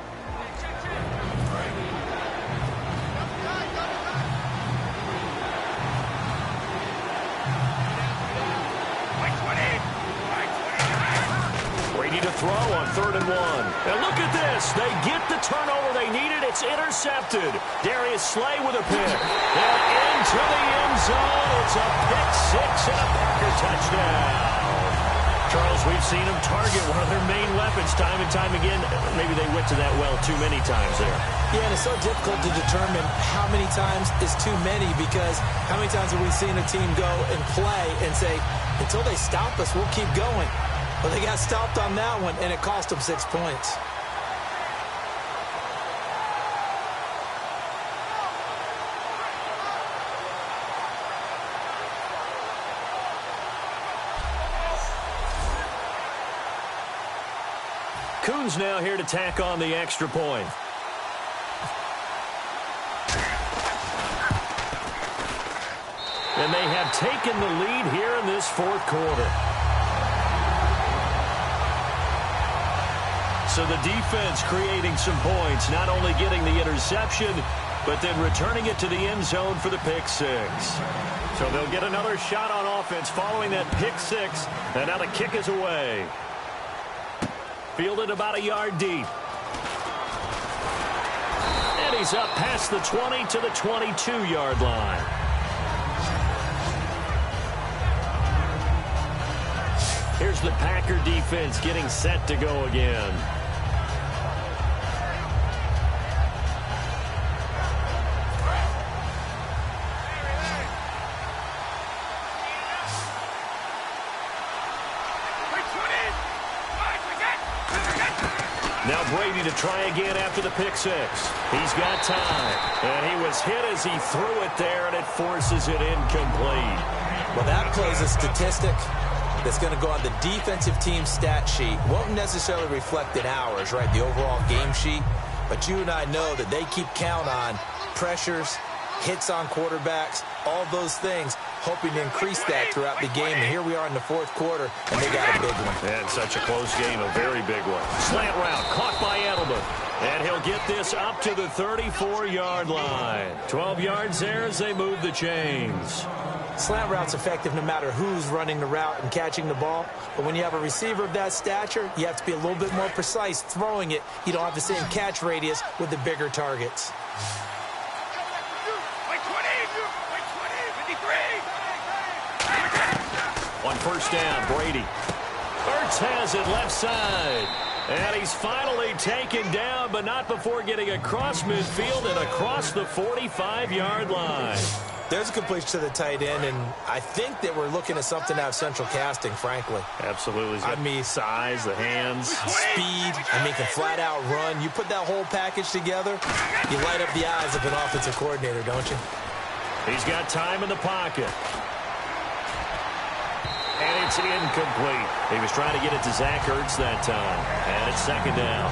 Brady to throw on 3rd and 1. And look at this. They get the turnover they needed. It's intercepted. Darius Slay with a pick. And into the end zone. It's a pick 6 and a Packer touchdown. Charles, we've seen them target one of their main weapons time and time again. Maybe they went to that well too many times there. Yeah, and it's so difficult to determine how many times is too many because how many times have we seen a team go and play and say, until they stop us, we'll keep going. Well, they got stopped on that one, and it cost them 6 points. Coons now here to tack on the extra point. And they have taken the lead here in this 4th quarter. So the defense creating some points, not only getting the interception, but then returning it to the end zone for the pick 6. So they'll get another shot on offense following that pick 6, and now the kick is away. Fielded about a yard deep. And he's up past the 20 to the 22-yard line. Here's the Packer defense getting set to go again. Now Brady to try again after the pick 6. He's got time. And he was hit as he threw it there, and it forces it incomplete. Well, that plays a statistic that's going to go on the defensive team stat sheet. Won't necessarily reflect in ours, right, the overall game sheet. But you and I know that they keep count on pressures, hits on quarterbacks, all those things, hoping to increase that throughout the game. And here we are in the 4th quarter, and they got a big one. And such a close game, a very big one. Slant route, caught by Edelman. And he'll get this up to the 34-yard line. 12 yards there as they move the chains. Slant route's effective no matter who's running the route and catching the ball. But when you have a receiver of that stature, you have to be a little bit more precise throwing it. You don't have the same catch radius with the bigger targets. On 1st down, Brady. Ertz has it left side. And he's finally taken down, but not before getting across midfield and across the 45-yard line. There's a completion to the tight end, and I think that we're looking at something out of central casting, frankly. Absolutely. He's got size, the hands. Speed. I mean, can flat out run. You put that whole package together, you light up the eyes of an offensive coordinator, don't you? He's got time in the pocket. And it's incomplete. He was trying to get it to Zach Ertz that time. And it's second down.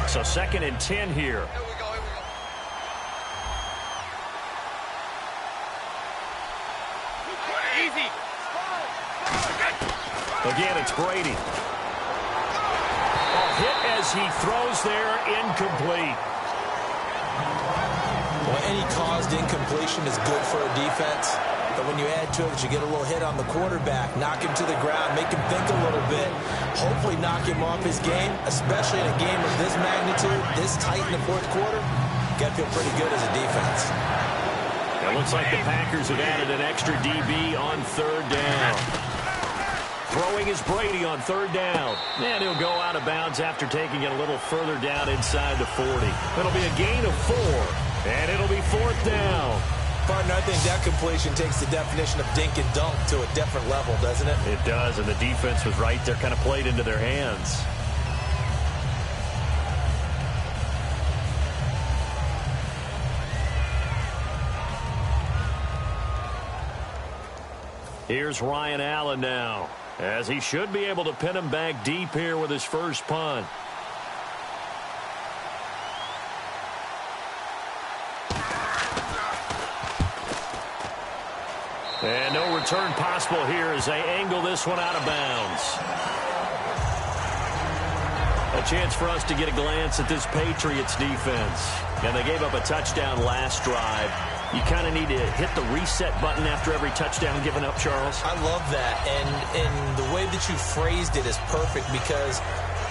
So second and 10 here. Easy. Again, it's Brady. Hit as he throws there, incomplete. Well, any caused incompletion is good for a defense. But when you add to it, you get a little hit on the quarterback, knock him to the ground, make him think a little bit, hopefully knock him off his game, especially in a game of this magnitude, this tight in the fourth quarter. Got to feel pretty good as a defense. It looks like the Packers have added an extra DB on third down. Throwing is Brady on third down. And he'll go out of bounds after taking it a little further down inside the 40. It'll be a gain of 4, and it'll be fourth down. Partner, I think that completion takes the definition of dink and dunk to a different level, doesn't it? It does, and the defense was right there, kind of played into their hands. Here's Ryan Allen now, as he should be able to pin him back deep here with his first punt. And no return possible here as they angle this one out of bounds. A chance for us to get a glance at this Patriots defense. And they gave up a touchdown last drive. You kind of need to hit the reset button after every touchdown given up, Charles. I love that. And the way that you phrased it is perfect because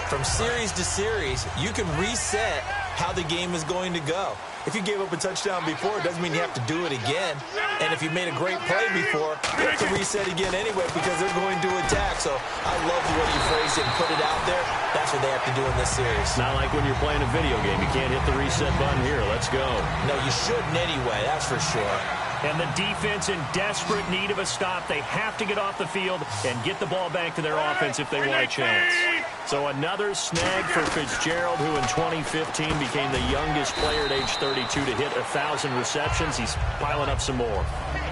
from series to series, you can reset how the game is going to go. If you gave up a touchdown before, it doesn't mean you have to do it again. And if you made a great play before, you have to reset again anyway because they're going to attack. So I love the way you phrased it and put it out there. That's what they have to do in this series. Not like when you're playing a video game. You can't hit the reset button here. Let's go. No, you shouldn't anyway. That's for sure. And the defense in desperate need of a stop. They have to get off the field and get the ball back to their offense if they want a chance. So another snag for Fitzgerald, who in 2015 became the youngest player at age 32 to hit 1,000 receptions. He's piling up some more.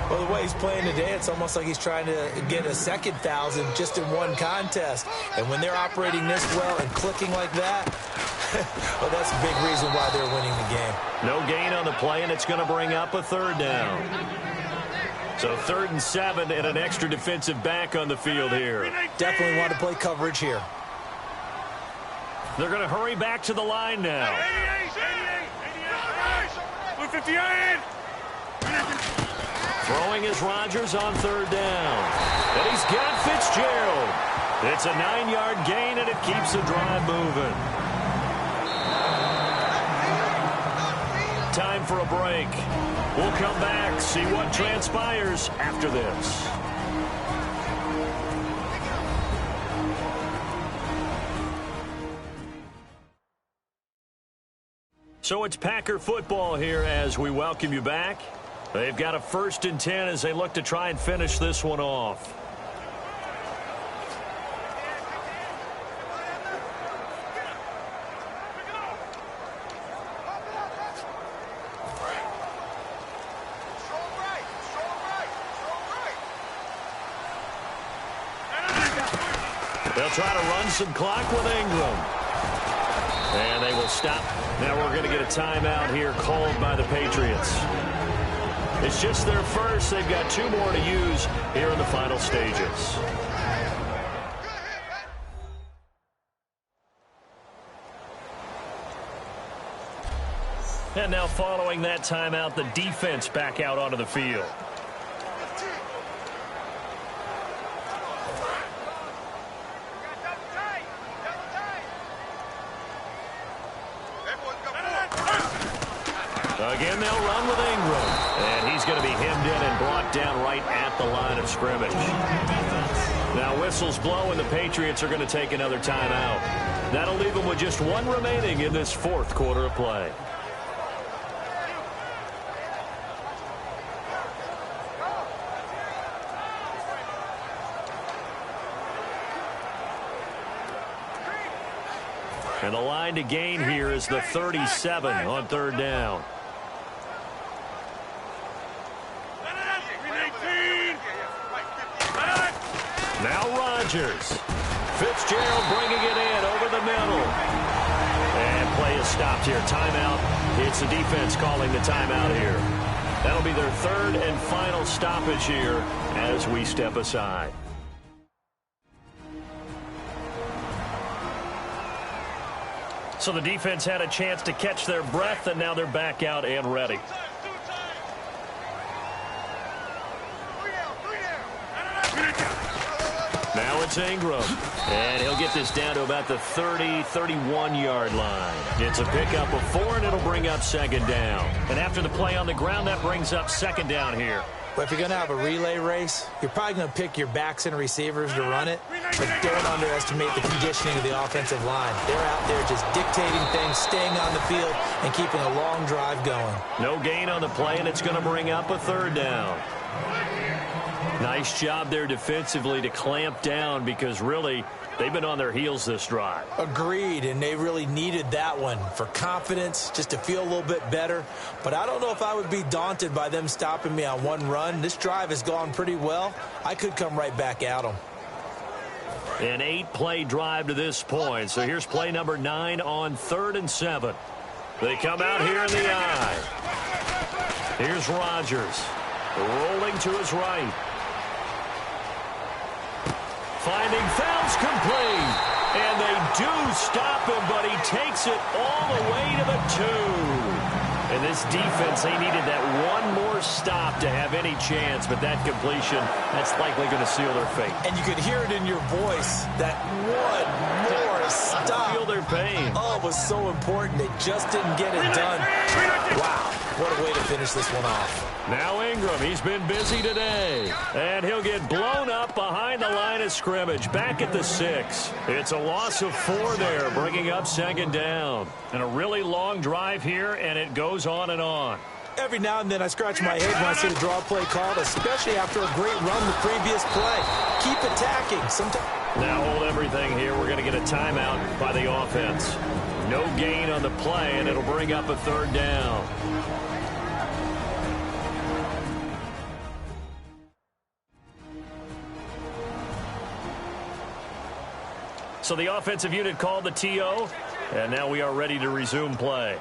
Well, the way he's playing today, it's almost like he's trying to get a second 1,000 just in one contest. And when they're operating this well and clicking like that, well, that's a big reason why they're winning the game. No gain on the play, and it's going to bring up a third down. So 3rd and 7 and an extra defensive back on the field here. Definitely want to play coverage here. They're going to hurry back to the line now. 58. Throwing is Rodgers on 3rd down. And he's got Fitzgerald. It's a 9-yard gain, and it keeps the drive moving. Time for a break. We'll come back, see what transpires after this. So it's Packer football here as we welcome you back. They've got a 1st and 10 as they look to try and finish this one off. They'll try to run some clock with Ingram. And they will stop. Now we're going to get a timeout here called by the Patriots. It's just their first. They've got 2 more to use here in the final stages. And now following that timeout, the defense back out onto the field. Again, they'll run with Ingram. And he's going to be hemmed in and brought down right at the line of scrimmage. Now whistles blow, and the Patriots are going to take another timeout. That'll leave them with just one remaining in this fourth quarter of play. And the line to gain here is the 37 on third down. Now Rodgers. Fitzgerald bringing it in over the middle. And play is stopped here. Timeout. It's the defense calling the timeout here. That'll be their third and final stoppage here as we step aside. So the defense had a chance to catch their breath, and now they're back out and ready. Now it's Ingram, and he'll get this down to about the 30-31-yard line. It's a pickup of 4, and it'll bring up second down. And after the play on the ground, that brings up second down here. Well, if you're going to have a relay race, you're probably going to pick your backs and receivers to run it, but don't underestimate the conditioning of the offensive line. They're out there just dictating things, staying on the field, and keeping a long drive going. No gain on the play, and it's going to bring up a third down. Nice job there defensively to clamp down, because really they've been on their heels this drive. Agreed, and they really needed that one for confidence, just to feel a little bit better. But I don't know if I would be daunted by them stopping me on one run. This drive has gone pretty well. I could come right back at them. An 8-play drive to this point. So here's play number 9 on 3rd and 7. They come out here in the eye. Here's Rodgers rolling to his right. Finding Fells complete. And they do stop him, but he takes it all the way to the 2. And this defense, they needed that one more stop to have any chance, but that completion, that's likely going to seal their fate. And you could hear it in your voice, that one more stop. Feel their pain. Oh, it was so important. They just didn't get it done. Wow, what a way to finish this one off. Now Ingram, he's been busy today. And he'll get blown up behind the line of scrimmage, back at the 6. It's a loss of 4 there, bringing up second down. And a really long drive here, and it goes on and on. Every now and then I scratch my head when I see the draw play called, especially after a great run the previous play. Keep attacking. Now hold everything here. We're going to get a timeout by the offense. No gain on the play, and it'll bring up a third down. So the offensive unit called the TO, and now we are ready to resume play.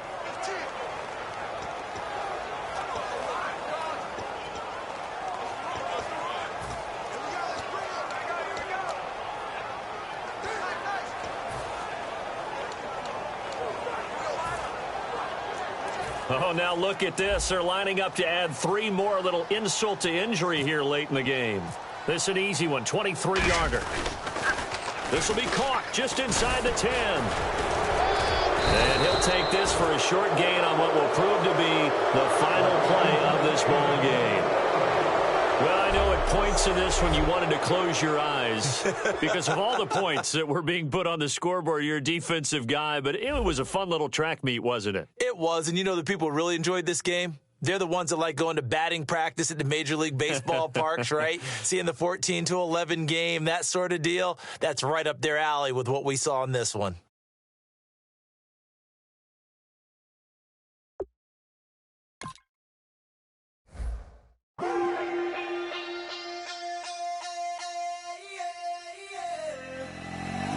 Oh, now look at this. They're lining up to add 3 more, little insult to injury here late in the game. This is an easy one, 23-yarder. This will be caught just inside the 10. And he'll take this for a short gain on what will prove to be the final play of this ball game. Well, I know at points in this when you wanted to close your eyes because of all the points that were being put on the scoreboard. You're a defensive guy, but it was a fun little track meet, wasn't it? It was, and you know the people really enjoyed this game? They're the ones that like going to batting practice at the Major League Baseball parks, right? Seeing the 14-11 game, that sort of deal. That's right up their alley with what we saw in this one.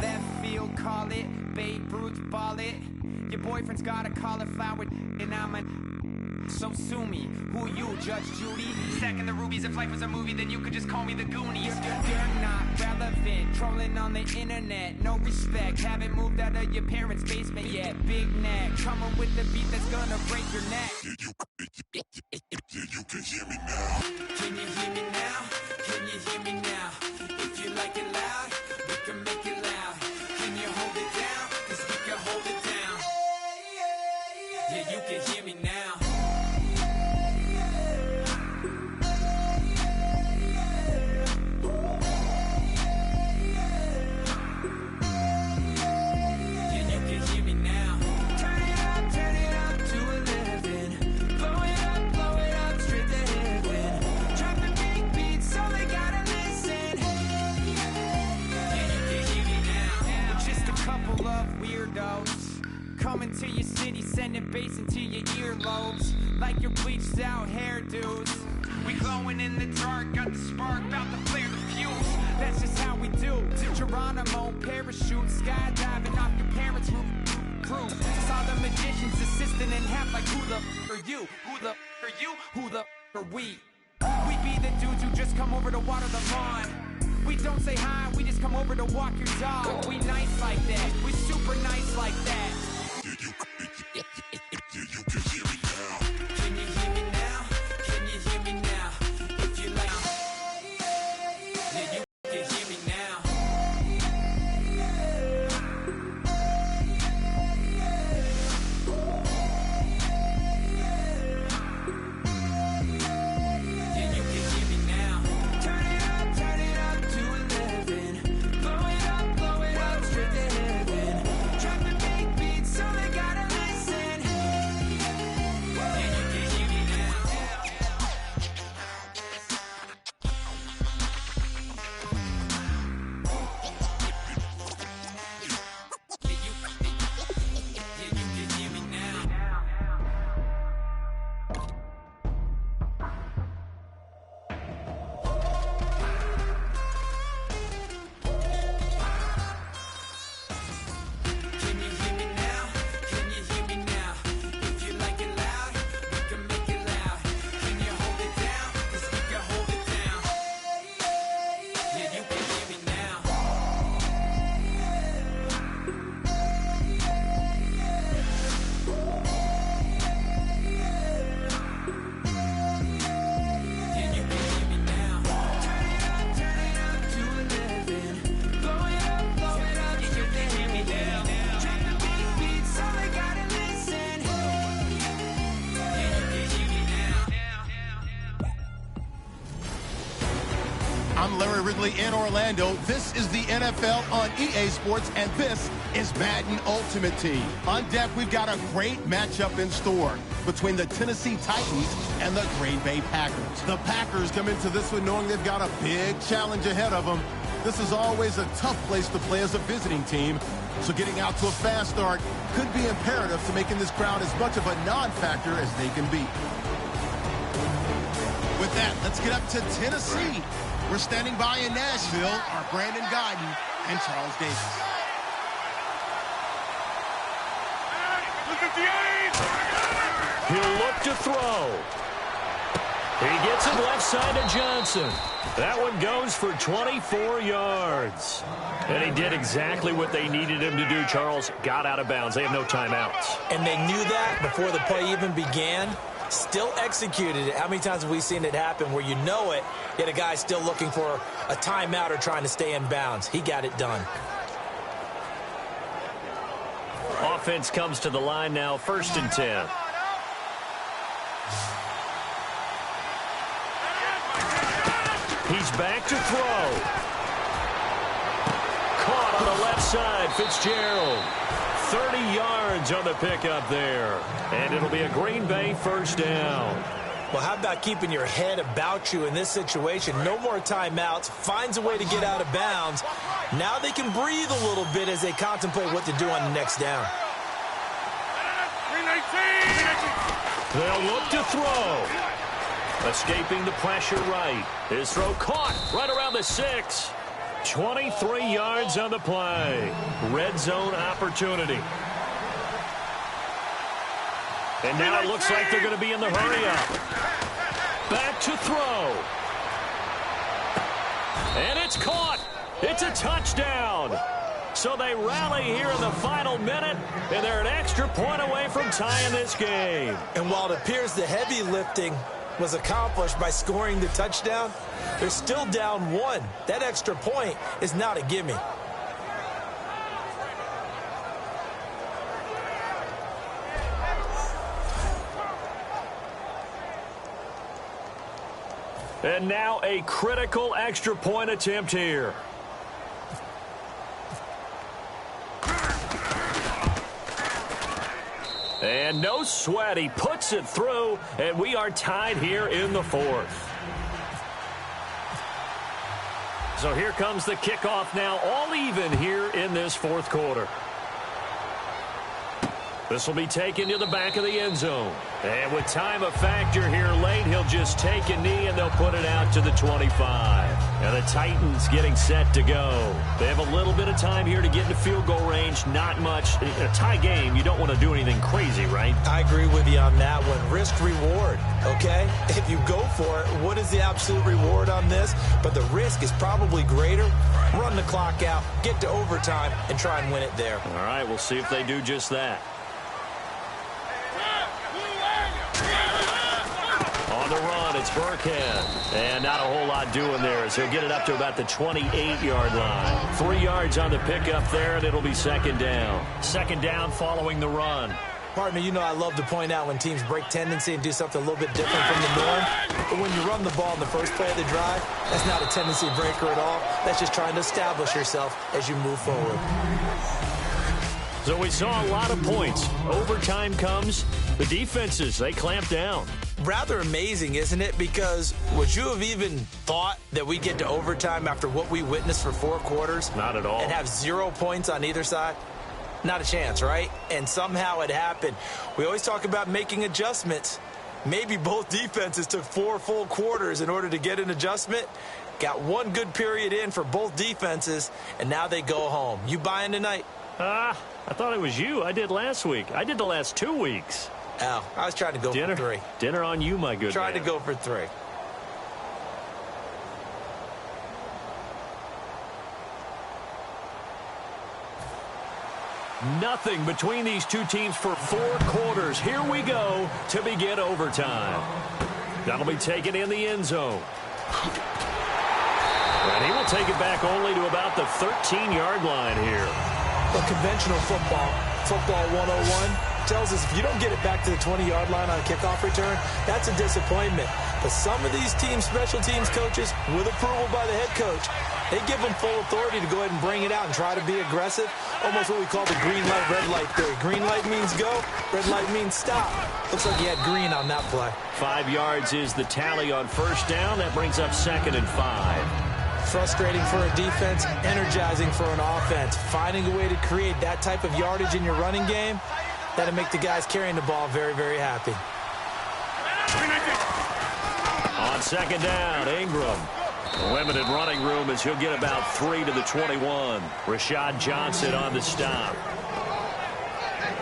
Left field, call it. Babe Ruth, ball it. Your boyfriend's got a cauliflower, and I'm a... So sue me. Who you, Judge Judy? Stacking the rubies. If life was a movie, then you could just call me the Goonies. You're not relevant. Trolling on the internet. No respect. Haven't moved out of your parents' basement yet. Big neck. Coming with the beat that's gonna break your neck. You can hear me now. Can you hear me now? Can you hear me now? If you like it loud, we can make it loud. Can you hold it down? 'Cause we can hold it down. Yeah, you can hear me now. overdose. Coming to your city, sending bass into your earlobes. Like your bleached out hairdos. We glowing in the dark, got the spark, about to flare the fuse. That's just how we do. Geronimo, parachute, skydiving off your parents' roof. Saw the magician's assistant in half like who the are you? Who the are you? Who the are we? We be the dudes who just come over to water the lawn. We don't say hi, we just come over to walk your dog. We nice like that, we super nice like that. Can you hear me now? Can you hear me now? If you like, yeah, you can hear me now. Yeah, you can hear me now. Turn it up to 11. Blow it up straight to heaven. Drop the big beat so they gotta listen. Yeah, you can hear me now. Yeah, you can hear me now. Can you hear me now? Can you hear me now? If you like it loud, we can make it loud. Can you hold it down? 'Cause we can hold it down. Yeah, you can hear me now. Yeah, you can hear me now. Turn it up to 11. Blow it up straight to hear me now. Drop the big beat so they gotta listen. Yeah, you can hear me now. I'm Larry Ridley in Orlando. This is the NFL on EA Sports, and this is Madden Ultimate Team. On deck, we've got a great matchup in store between the Tennessee Titans and the Green Bay Packers. The Packers come into this one knowing they've got a big challenge ahead of them. This is always a tough place to play as a visiting team, so getting out to a fast start could be imperative to making this crowd as much of a non-factor as they can be. With that, let's get up to Tennessee. We're standing by in Nashville, our Brandon Guyton and Charles Davis. He'll look to throw. He gets it left side to Johnson. That one goes for 24 yards. And he did exactly what they needed him to do, Charles. Got out of bounds. They have no timeouts. And they knew that before the play even began. Still executed it. How many times have we seen it happen where you know it, yet a guy's still looking for a timeout or trying to stay in bounds? He got it done. Offense comes to the line now, 1st and 10. He's back to throw. Caught on the left side, Fitzgerald. 30 yards on the pickup there. And it'll be a Green Bay 1st down. Well, how about keeping your head about you in this situation? No more timeouts. Finds a way to get out of bounds. Now they can breathe a little bit as they contemplate what to do on the next down. They'll look to throw. Escaping the pressure right. His throw caught right around the 6. 23 yards on the play. Red zone opportunity. And now it looks like they're going to be in the hurry-up. Back to throw. And it's caught. It's a touchdown. So they rally here in the final minute, and they're an extra point away from tying this game. And while it appears the heavy lifting was accomplished by scoring the touchdown, they're still down 1. That extra point is not a gimme. And now a critical extra point attempt here. And no sweat. He puts it through, and we are tied here in the 4th. So here comes the kickoff now, all even here in this 4th quarter. This will be taken to the back of the end zone. And with time a factor here late, he'll just take a knee and they'll put it out to the 25. And the Titans getting set to go. They have a little bit of time here to get into field goal range. Not much. In a tie game, you don't want to do anything crazy, right? I agree with you on that one. Risk reward, okay? If you go for it, what is the absolute reward on this? But the risk is probably greater. Run the clock out, get to overtime, and try and win it there. All right, we'll see if they do just that. On the run, it's Burkhead. And not a whole lot doing there as he'll get it up to about the 28-yard line. 3 yards on the pickup there, and it'll be second down. Second down following the run. Partner, you know I love to point out when teams break tendency and do something a little bit different from the norm. But when you run the ball in the first play of the drive, that's not a tendency breaker at all. That's just trying to establish yourself as you move forward. So we saw a lot of points. Overtime comes. The defenses, they clamp down. Rather amazing, isn't it? Because would you have even thought that we get to overtime after what we witnessed for 4 quarters? Not at all. And have 0 points on either side? Not a chance, right? And somehow it happened. We always talk about making adjustments. Maybe both defenses took 4 full quarters in order to get an adjustment. Got 1 good period in for both defenses, and now they go home. You buying tonight? I thought it was you. I did last week. I did the last 2 weeks. Oh, I was trying to go for 3. Dinner on you, my good Tried man. to go for 3. Nothing between these two teams for 4 quarters. Here we go to begin overtime. That'll be taken in the end zone. And he will take it back only to about the 13-yard line here. Well, conventional football 101, tells us if you don't get it back to the 20-yard line on a kickoff return, that's a disappointment. But some of these teams, special teams coaches, with approval by the head coach, they give them full authority to go ahead and bring it out and try to be aggressive. Almost what we call the green light, red light theory. Green light means go, red light means stop. Looks like he had green on that play. 5 yards is the tally on first down. That brings up 2nd and 5. Frustrating for a defense, energizing for an offense. Finding a way to create that type of yardage in your running game, that'll make the guys carrying the ball very, very happy. On second down, Ingram. Limited running room as he'll get about 3 to the 21. Rashad Johnson on the stop.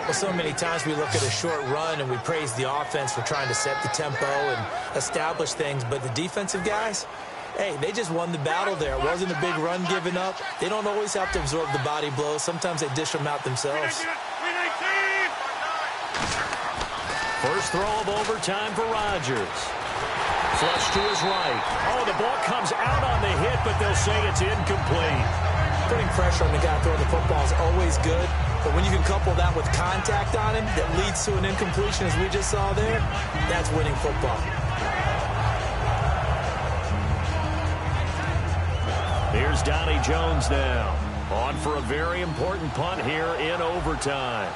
Well, so many times we look at a short run and we praise the offense for trying to set the tempo and establish things, but the defensive guys, hey, they just won the battle there. It wasn't a big run given up. They don't always have to absorb the body blows. Sometimes they dish them out themselves. First throw of overtime for Rodgers. Flush to his right. Oh, the ball comes out on the hit, but they'll say it's incomplete. Putting pressure on the guy throwing the football is always good, but when you can couple that with contact on him that leads to an incompletion, as we just saw there, that's winning football. Here's Donnie Jones now. On for a very important punt here in overtime.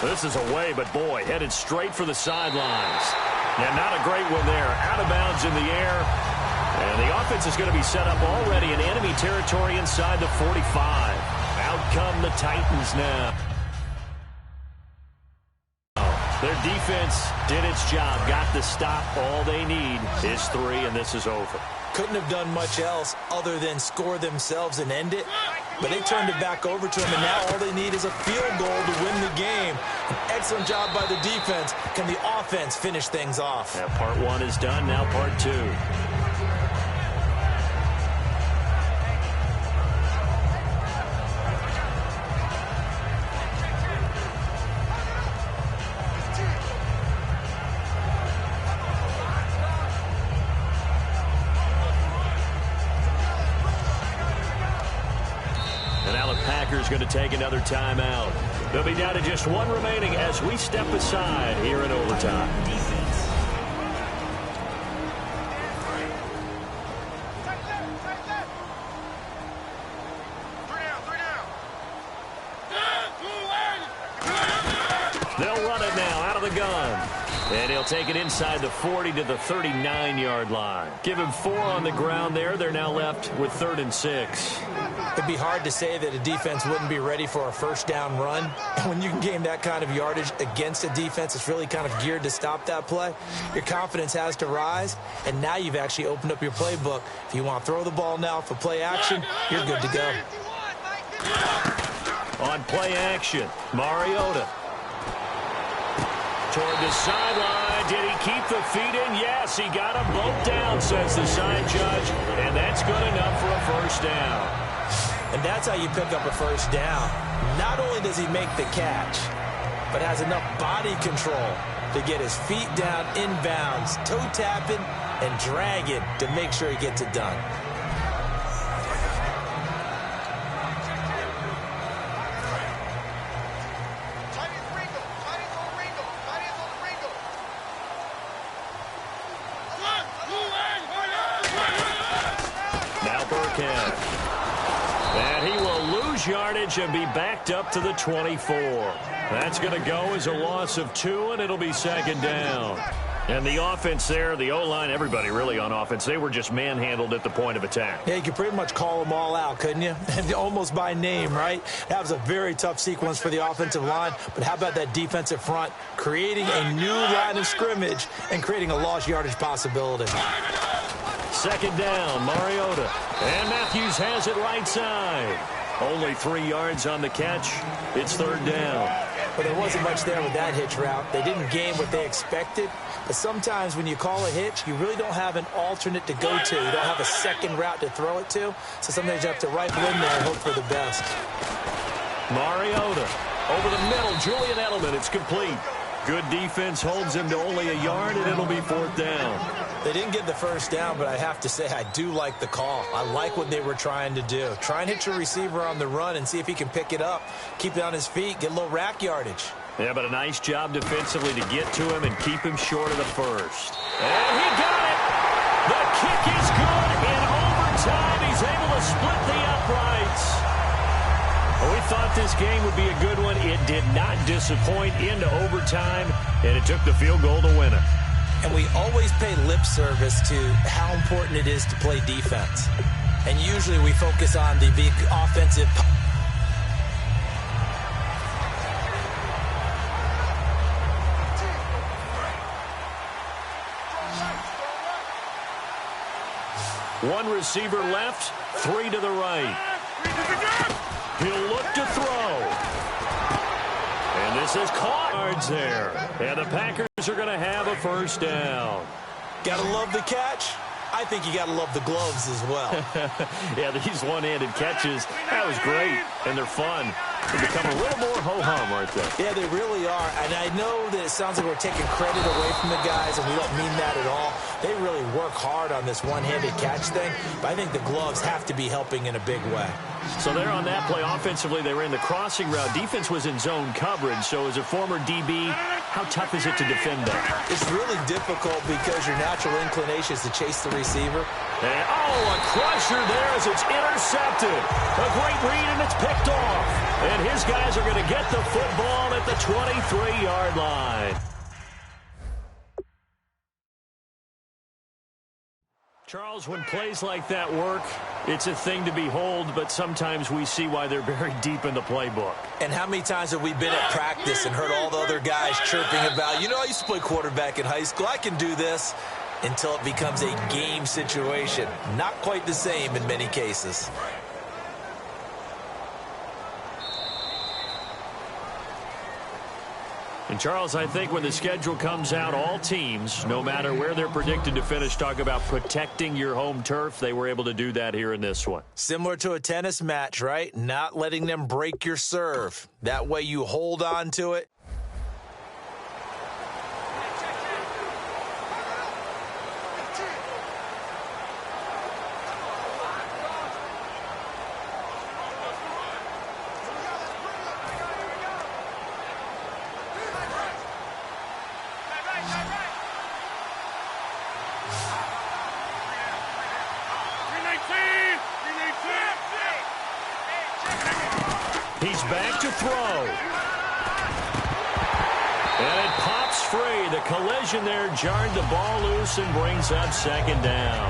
This is away, but boy, headed straight for the sidelines. And not a great one there. Out of bounds in the air. And the offense is going to be set up already in enemy territory inside the 45. Out come the Titans now. Their defense did its job, got the stop. All they need is 3, and this is over. Couldn't have done much else other than score themselves and end it, but they turned it back over to them, and now all they need is a field goal to win the game. An excellent job by the defense. Can the offense finish things off? Yeah, part 1 is done, now part 2. Packers going to take another timeout. They'll be down to just 1 remaining as we step aside here in overtime. They'll run it now out of the gun. And he'll take it inside the 40 to the 39-yard line. Give him 4 on the ground there. They're now left with 3rd and 6. It'd be hard to say that a defense wouldn't be ready for a first down run. And when you can gain that kind of yardage against a defense that's really kind of geared to stop that play, your confidence has to rise. And now you've actually opened up your playbook. If you want to throw the ball now for play action, you're good to go. On play action, Mariota. Toward the sideline. Did he keep the feet in? Yes, he got them both down, says the side judge. And that's good enough for a first down. And that's how you pick up a first down. Not only does he make the catch, but has enough body control to get his feet down inbounds, toe tapping and dragging to make sure he gets it done. And he will lose yardage and be backed up to the 24. That's going to go as a loss of 2, and it'll be 2nd down. And the offense there, the O-line, everybody really on offense, they were just manhandled at the point of attack. Yeah, you could pretty much call them all out, couldn't you? Almost by name, right? That was a very tough sequence for the offensive line. But how about that defensive front creating a new line of scrimmage and creating a lost yardage possibility? 2nd down, Mariota. And Matthews has it right side. Only 3 yards on the catch. It's 3rd down. But there wasn't much there with that hitch route. They didn't gain what they expected. But sometimes when you call a hitch, you really don't have an alternate to go to. You don't have a second route to throw it to. So sometimes you have to rifle in there and hope for the best. Mariota over the middle. Julian Edelman. It's complete. Good defense holds him to only a yard, and it'll be 4th down. They didn't get the first down, but I have to say I do like the call. I like what they were trying to do. Try and hit your receiver on the run and see if he can pick it up, keep it on his feet, get a little rack yardage. Yeah, but a nice job defensively to get to him and keep him short of the first. And he got it! The kick is good in overtime. He's able to split the uprights. We thought this game would be a good one. It did not disappoint into overtime, and it took the field goal to win it. And we always pay lip service to how important it is to play defense. And usually we focus on the offensive. One receiver left, 3 to the right. He'll look to throw. And this is caught. Yards there. And the Packers are going to have a first down. Gotta love the catch. I think you gotta love the gloves as well. Yeah, these one-handed catches, that was great. And they're fun. They become a little more ho-hum, aren't they? Yeah, they really are. And I know that it sounds like we're taking credit away from the guys, and we don't mean that at all. They really work hard on this one-handed catch thing, but I think the gloves have to be helping in a big way. So there on that play, offensively, they ran the crossing route. Defense was in zone coverage. So as a former DB, how tough is it to defend that? It's really difficult because your natural inclination is to chase the receiver. And, a crusher there as it's intercepted. A great read, and it's picked off. And his guys are going to get the football at the 23-yard line. Charles, when plays like that work, it's a thing to behold, but sometimes we see why they're buried deep in the playbook. And how many times have we been at practice and heard all the other guys chirping about, I used to play quarterback in high school, I can do this, until it becomes a game situation. Not quite the same in many cases. And, Charles, I think when the schedule comes out, all teams, no matter where they're predicted to finish, talk about protecting your home turf. They were able to do that here in this one. Similar to a tennis match, right? Not letting them break your serve. That way you hold on to it. He's back to throw. And it pops free. The collision there jarred the ball loose and brings up second down.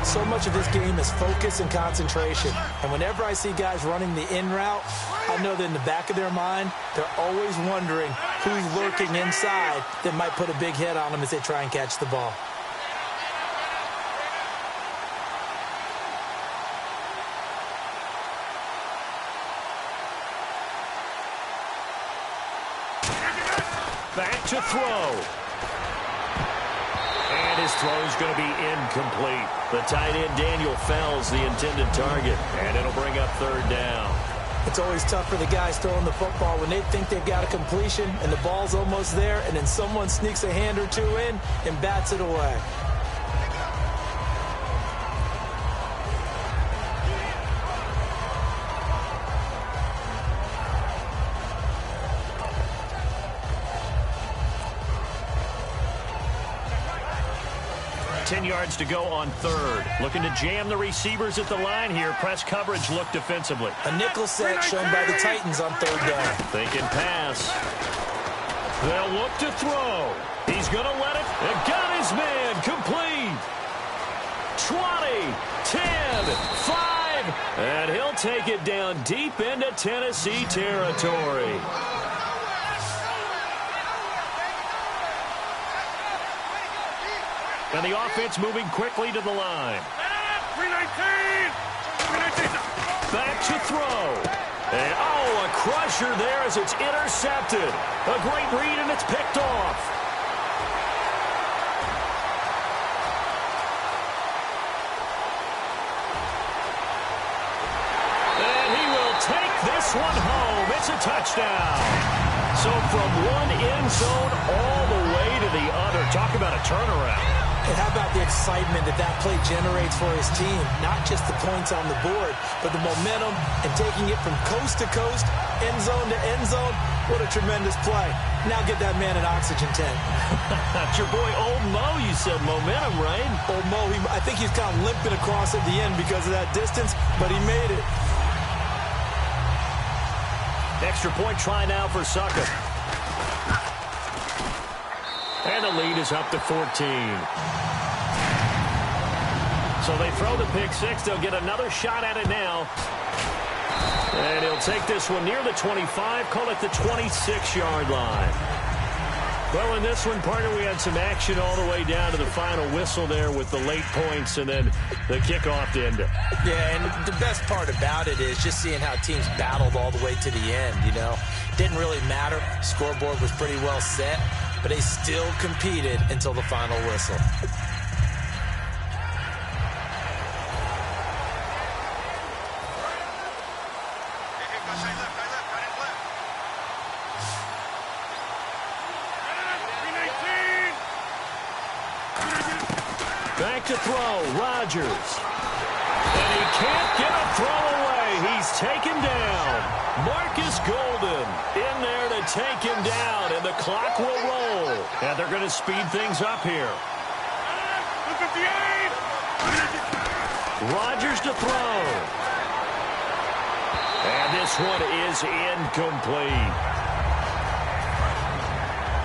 So much of this game is focus and concentration. And whenever I see guys running the in route, I know that in the back of their mind, they're always wondering who's lurking inside that might put a big hit on them as they try and catch the ball. Back to throw. And his throw's going to be incomplete. The tight end, Daniel, fells the intended target, and it'll bring up third down. It's always tough for the guys throwing the football when they think they've got a completion and the ball's almost there, and then someone sneaks a hand or two in and bats it away. Yards to go on third. Looking to jam the receivers at the line here. Press coverage look defensively. A nickel set shown by the Titans on third down. Thinking pass. They'll look to throw. He's going to let it. And got his man. Complete. 20, 10, 5. And he'll take it down deep into Tennessee territory. And the offense moving quickly to the line. 319! Back to throw. And, oh, a crusher there as it's intercepted. A great read, and it's picked off. And he will take this one home. It's a touchdown. So from one end zone all the way to the other. Talk about a turnaround. And how about the excitement that that play generates for his team? Not just the points on the board, but the momentum and taking it from coast to coast, end zone to end zone. What a tremendous play. Now get that man an oxygen tent. That's your boy Old Mo, you said. Momentum, right? Old Mo, I think he's kind of limping across at the end because of that distance, but he made it. Extra point try now for Sucker. And the lead is up to 14. So they throw the pick six. They'll get another shot at it now. And he'll take this one near the 25, call it the 26-yard line. Well, in this one, partner, we had some action all the way down to the final whistle there with the late points and then the kickoff to end it. Yeah, and the best part about it is just seeing how teams battled all the way to the end, you know. Didn't really matter. Scoreboard was pretty well set, but they still competed until the final whistle. Back to throw, Rodgers. And he can't get a throw away. He's taken down. Marcus Golden in there to take him down, and the clock will roll. And they're going to speed things up here. 58! Rodgers to throw. And this one is incomplete.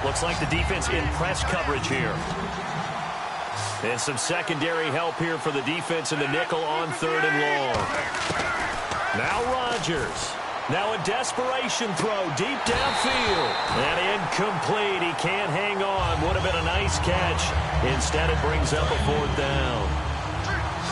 Looks like the defense in press coverage here. And some secondary help here for the defense in the nickel on third and long. Now Rodgers. Now a desperation throw deep downfield. And incomplete. He can't hang on. Would have been a nice catch. Instead, it brings up a fourth down.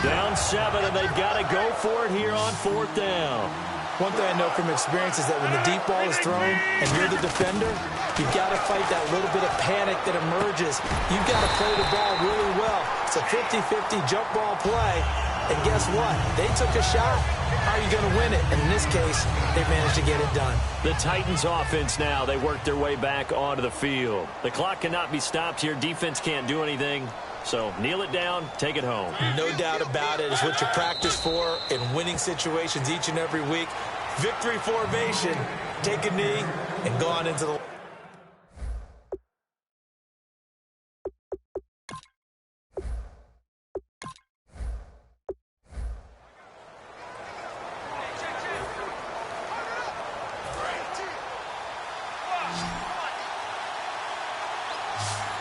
Down 7, and they've got to go for it here on fourth down. One thing I know from experience is that when the deep ball is thrown and you're the defender, you've got to fight that little bit of panic that emerges. You've got to play the ball really well. It's a 50-50 jump ball play. And guess what? They took a shot. How are you going to win it? And in this case, they managed to get it done. The Titans offense now, they work their way back onto the field. The clock cannot be stopped here. Defense can't do anything. So kneel it down, take it home. No doubt about it. It's what you practice for in winning situations each and every week. Victory formation. Take a knee and go on into the...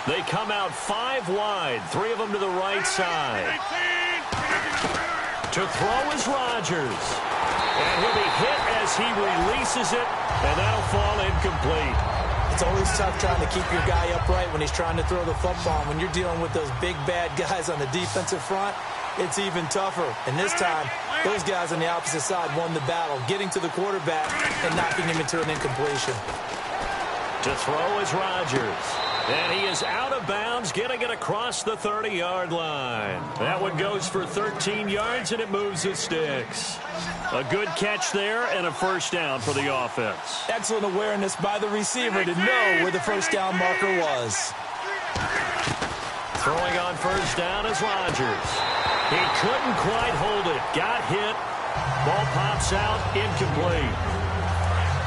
They come out 5 wide, 3 of them to the right side. To throw is Rodgers. And he'll be hit as he releases it, and that'll fall incomplete. It's always tough trying to keep your guy upright when he's trying to throw the football. When you're dealing with those big, bad guys on the defensive front, it's even tougher. And this time, those guys on the opposite side won the battle, getting to the quarterback and knocking him into an incompletion. To throw is Rodgers. And he is out of bounds, getting it across the 30-yard line. That one goes for 13 yards, and it moves the sticks. A good catch there and a first down for the offense. Excellent awareness by the receiver to know where the first down marker was. Throwing on first down is Rodgers. He couldn't quite hold it. Got hit. Ball pops out, incomplete.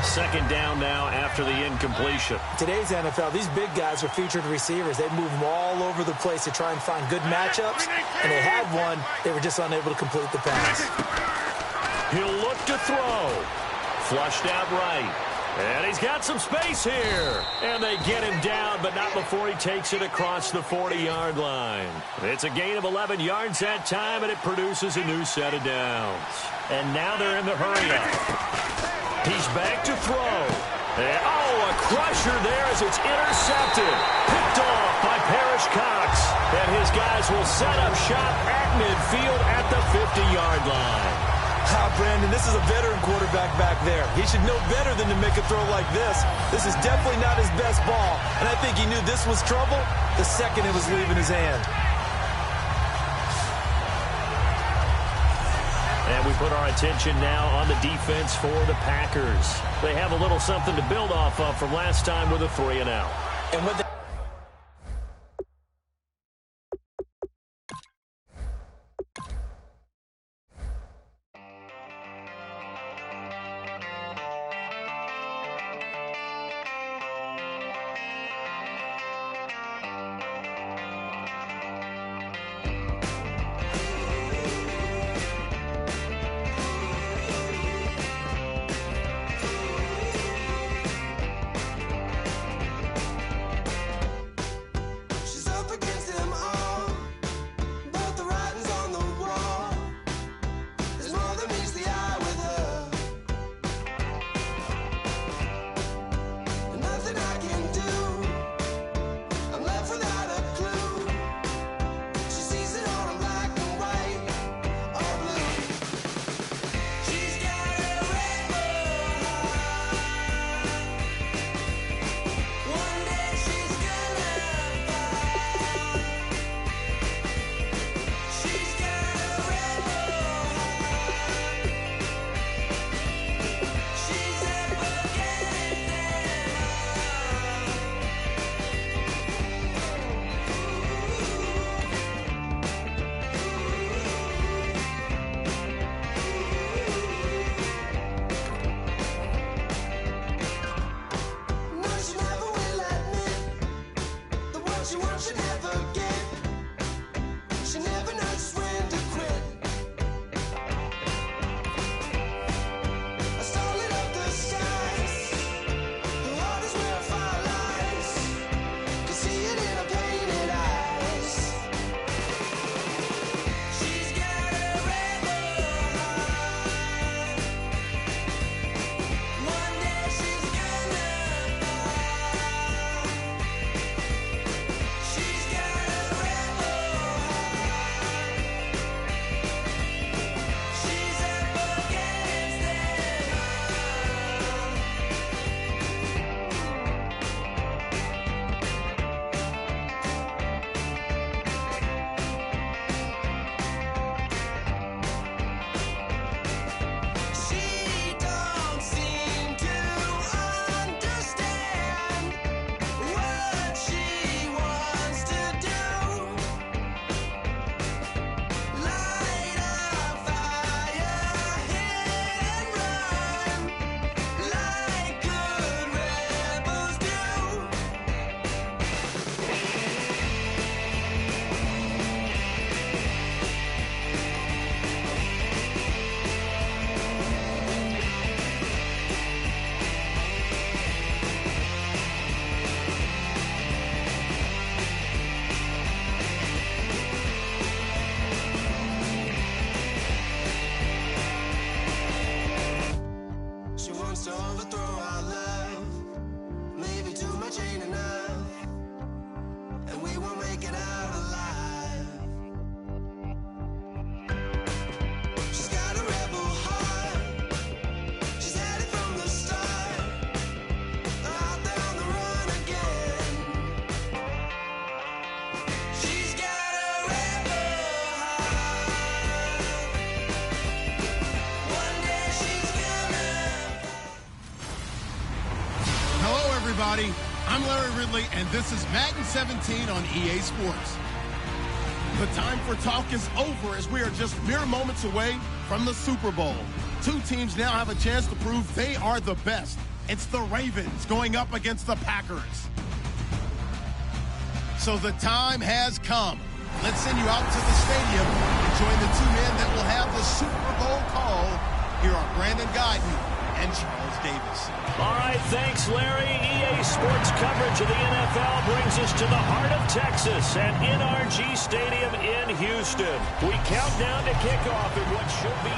Second down now after the incompletion. Today's NFL, these big guys are featured receivers. They move them all over the place to try and find good matchups, and they had one. They were just unable to complete the pass. He'll look to throw. Flushed out right. And he's got some space here. And they get him down, but not before he takes it across the 40-yard line. It's a gain of 11 yards that time, and it produces a new set of downs. And now they're in the hurry-up. He's back to throw. And, a crusher there as it's intercepted. Picked off by Parrish Cox. And his guys will set up shop at midfield at the 50-yard line. Brandon, this is a veteran quarterback back there. He should know better than to make a throw like this. This is definitely not his best ball. And I think he knew this was trouble the second it was leaving his hand. And we put our attention now on the defense for the Packers. They have a little something to build off of from last time with a 3-and-out. And with that, it out alive. She's got a rebel heart. She's had it from the start. Out there on the run again. She's got a rebel heart. One day she's gonna. Hello, everybody. I'm Larry Ridley, and this is Madden 17 on EA Sports. The time for talk is over as we are just mere moments away from the Super Bowl. Two teams now have a chance to prove they are the best. It's the Ravens going up against the Packers. So the time has come. Let's send you out to the stadium and join the two men that will have the Super Bowl call. Here are Brandon Guyton and Charles Davis. All right, thanks, Larry. EA Sports coverage of the NFL brings us to the heart of Texas at NRG Stadium in Houston. We count down to kickoff in what should be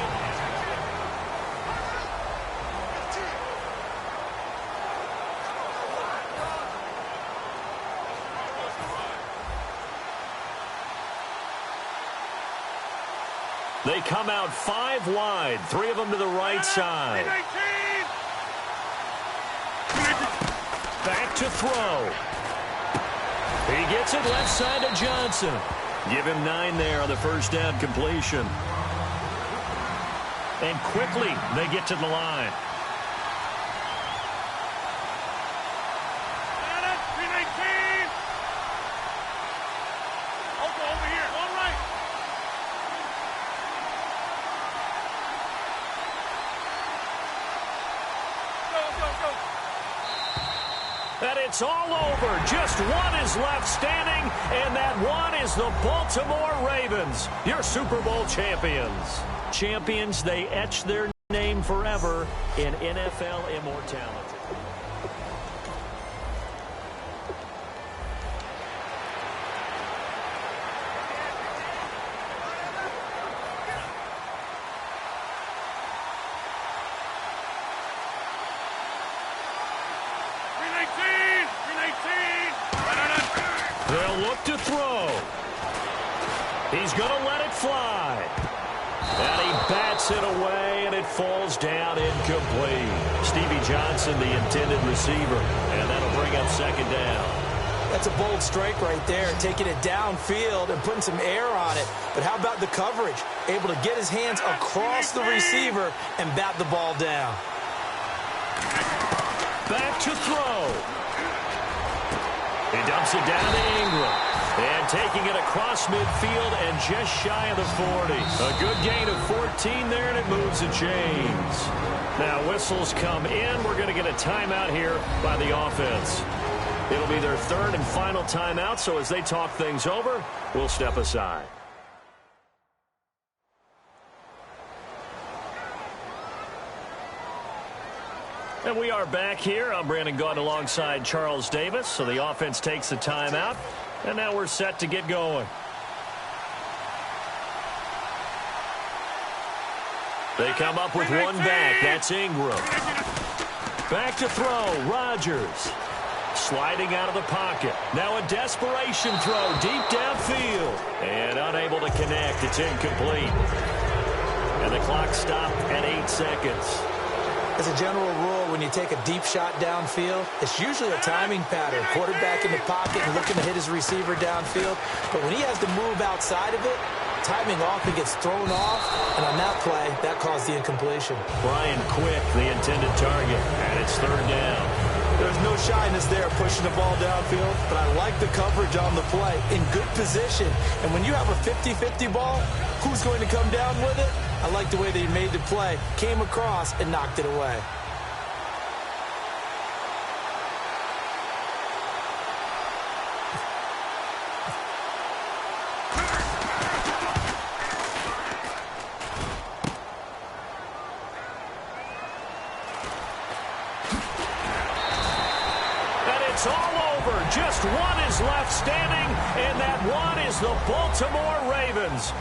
They come out 5 wide, 3 of them to the right side. Back to throw. He gets it left side to Johnson. Give him 9 there on the first down completion. And quickly they get to the line. And it's all over. Just one is left standing, and that one is the Baltimore Ravens, your Super Bowl champions. Champions, they etch their name forever in NFL immortality. They'll look to throw. He's going to let it fly. And he bats it away, and it falls down incomplete. Stevie Johnson, the intended receiver, and that'll bring up second down. That's a bold strike right there, taking it downfield and putting some air on it. But how about the coverage? Able to get his hands across the receiver and bat the ball down. Back to throw. He dumps it down to Ingram. And taking it across midfield and just shy of the 40. A good gain of 14 there, and it moves the chains. Now whistles come in. We're going to get a timeout here by the offense. It'll be their third and final timeout, so as they talk things over, we'll step aside. And we are back here. I'm Brandon Gaunt alongside Charles Davis. So the offense takes the timeout, and now we're set to get going. They come up with one back. That's Ingram. Back to throw. Rodgers. Sliding out of the pocket. Now a desperation throw deep downfield. And unable to connect. It's incomplete. And the clock stopped at 8 seconds. As a general rule, when you take a deep shot downfield, it's usually a timing pattern. Quarterback in the pocket and looking to hit his receiver downfield. But when he has to move outside of it, timing often gets thrown off. And on that play, that caused the incompletion. Brian Quick, the intended target, and it's third down. There's no shyness there pushing the ball downfield, but I like the coverage on the play. In good position. And when you have a 50-50 ball, who's going to come down with it? I like the way that he made the play, came across, and knocked it away. And it's all over. Just one is left standing, and that one is the Baltimore Ravens.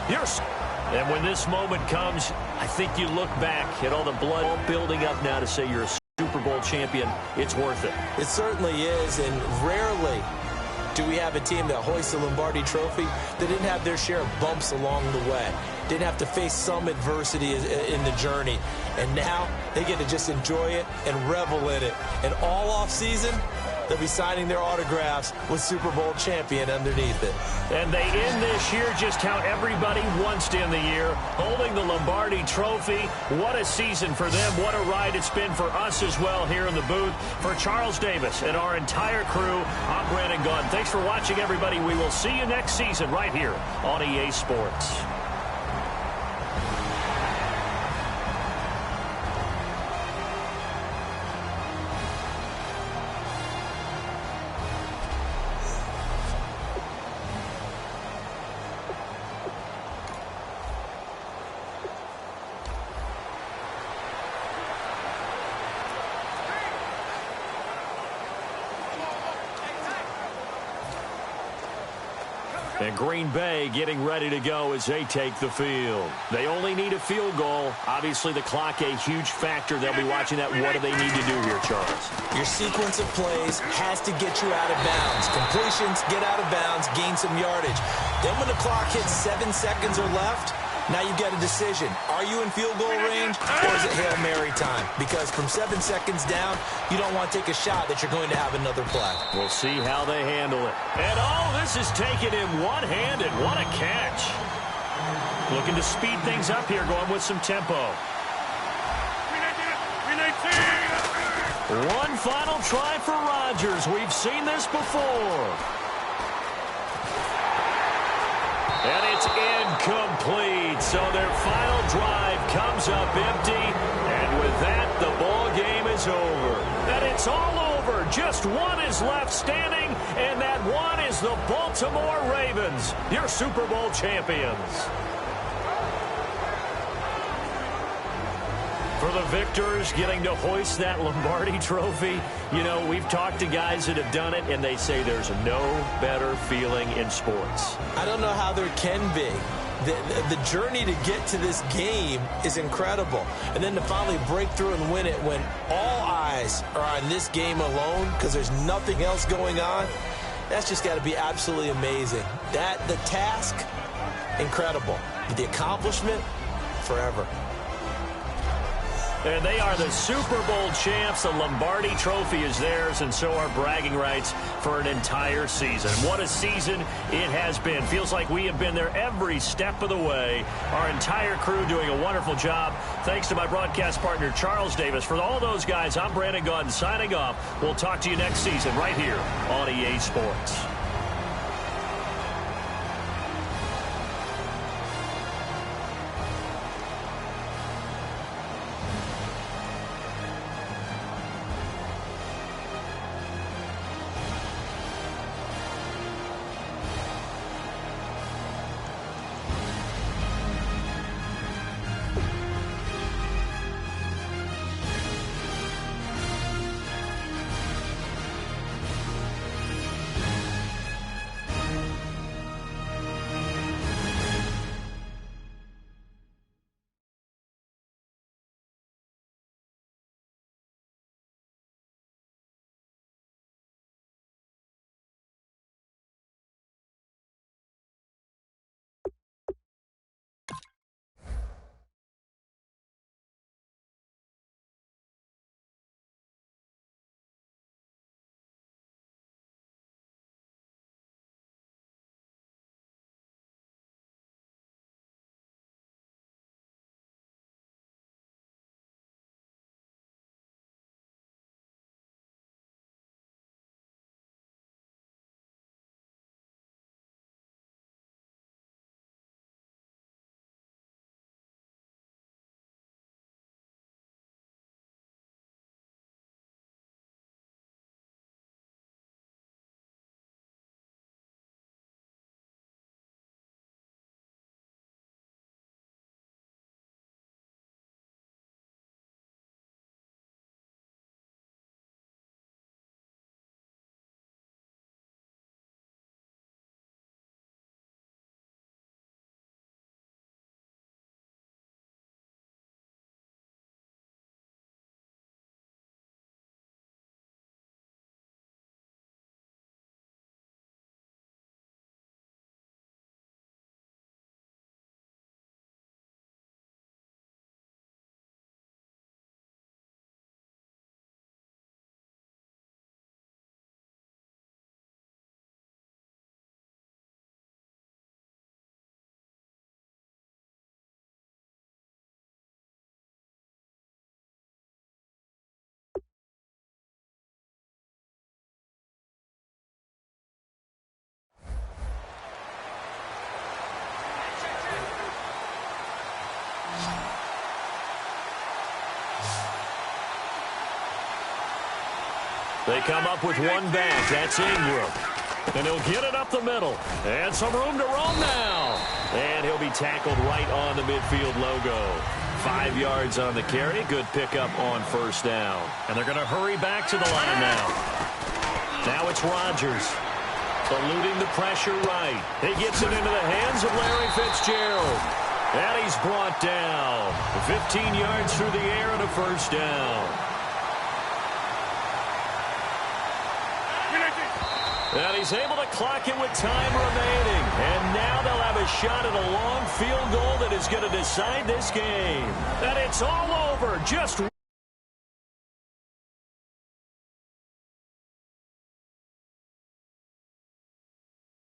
And when this moment comes, I think you look back at all the blood building up now to say you're a Super Bowl champion. It's worth it. It certainly is, and rarely Do we have a team that hoists the Lombardi Trophy? They didn't have their share of bumps along the way. Didn't have to face some adversity in the journey. And now they get to just enjoy it and revel in it. And all off season, they'll be signing their autographs with Super Bowl champion underneath it. And they end this year just how everybody wants to end the year, holding the Lombardi Trophy. What a season for them. What a ride it's been for us as well here in the booth. For Charles Davis and our entire crew, I'm Brandon Gunn. Thanks for watching, everybody. We will see you next season right here on EA Sports. And Green Bay getting ready to go as they take the field. They only need a field goal. Obviously, the clock a huge factor. They'll be watching that. What do they need to do here, Charles? Your sequence of plays has to get you out of bounds. Completions, get out of bounds, gain some yardage. Then when the clock hits 7 seconds or left, now you get a decision. Are you in field goal range or is it Hail Mary time? Because from 7 seconds down, you don't want to take a shot that you're going to have another play. We'll see how they handle it. And, this is taken in one-handed. What a catch. Looking to speed things up here, going with some tempo. One final try for Rodgers. We've seen this before. And it's incomplete. So their final drive comes up empty. And with that, the ball game is over. And it's all over. Just one is left standing. And that one is the Baltimore Ravens, your Super Bowl champions. For the victors getting to hoist that Lombardi Trophy, you know, we've talked to guys that have done it, and they say there's no better feeling in sports. I don't know how there can be. The journey to get to this game is incredible. And then to finally break through and win it when all eyes are on this game alone because there's nothing else going on, that's just got to be absolutely amazing. The task, incredible. The accomplishment, forever. And they are the Super Bowl champs. The Lombardi Trophy is theirs, and so are bragging rights for an entire season. What a season it has been. Feels like we have been there every step of the way. Our entire crew doing a wonderful job. Thanks to my broadcast partner, Charles Davis. For all those guys, I'm Brandon Gunn signing off. We'll talk to you next season right here on EA Sports. They come up with one back. That's Ingram. And he'll get it up the middle. And some room to roam now. And he'll be tackled right on the midfield logo. 5 yards on the carry. Good pickup on first down. And they're going to hurry back to the line now. Now it's Rodgers. Eluding the pressure right. He gets it into the hands of Larry Fitzgerald. And he's brought down. 15 yards through the air and a first down. And he's able to clock it with time remaining. And now they'll have a shot at a long field goal that is going to decide this game. And it's all over. Just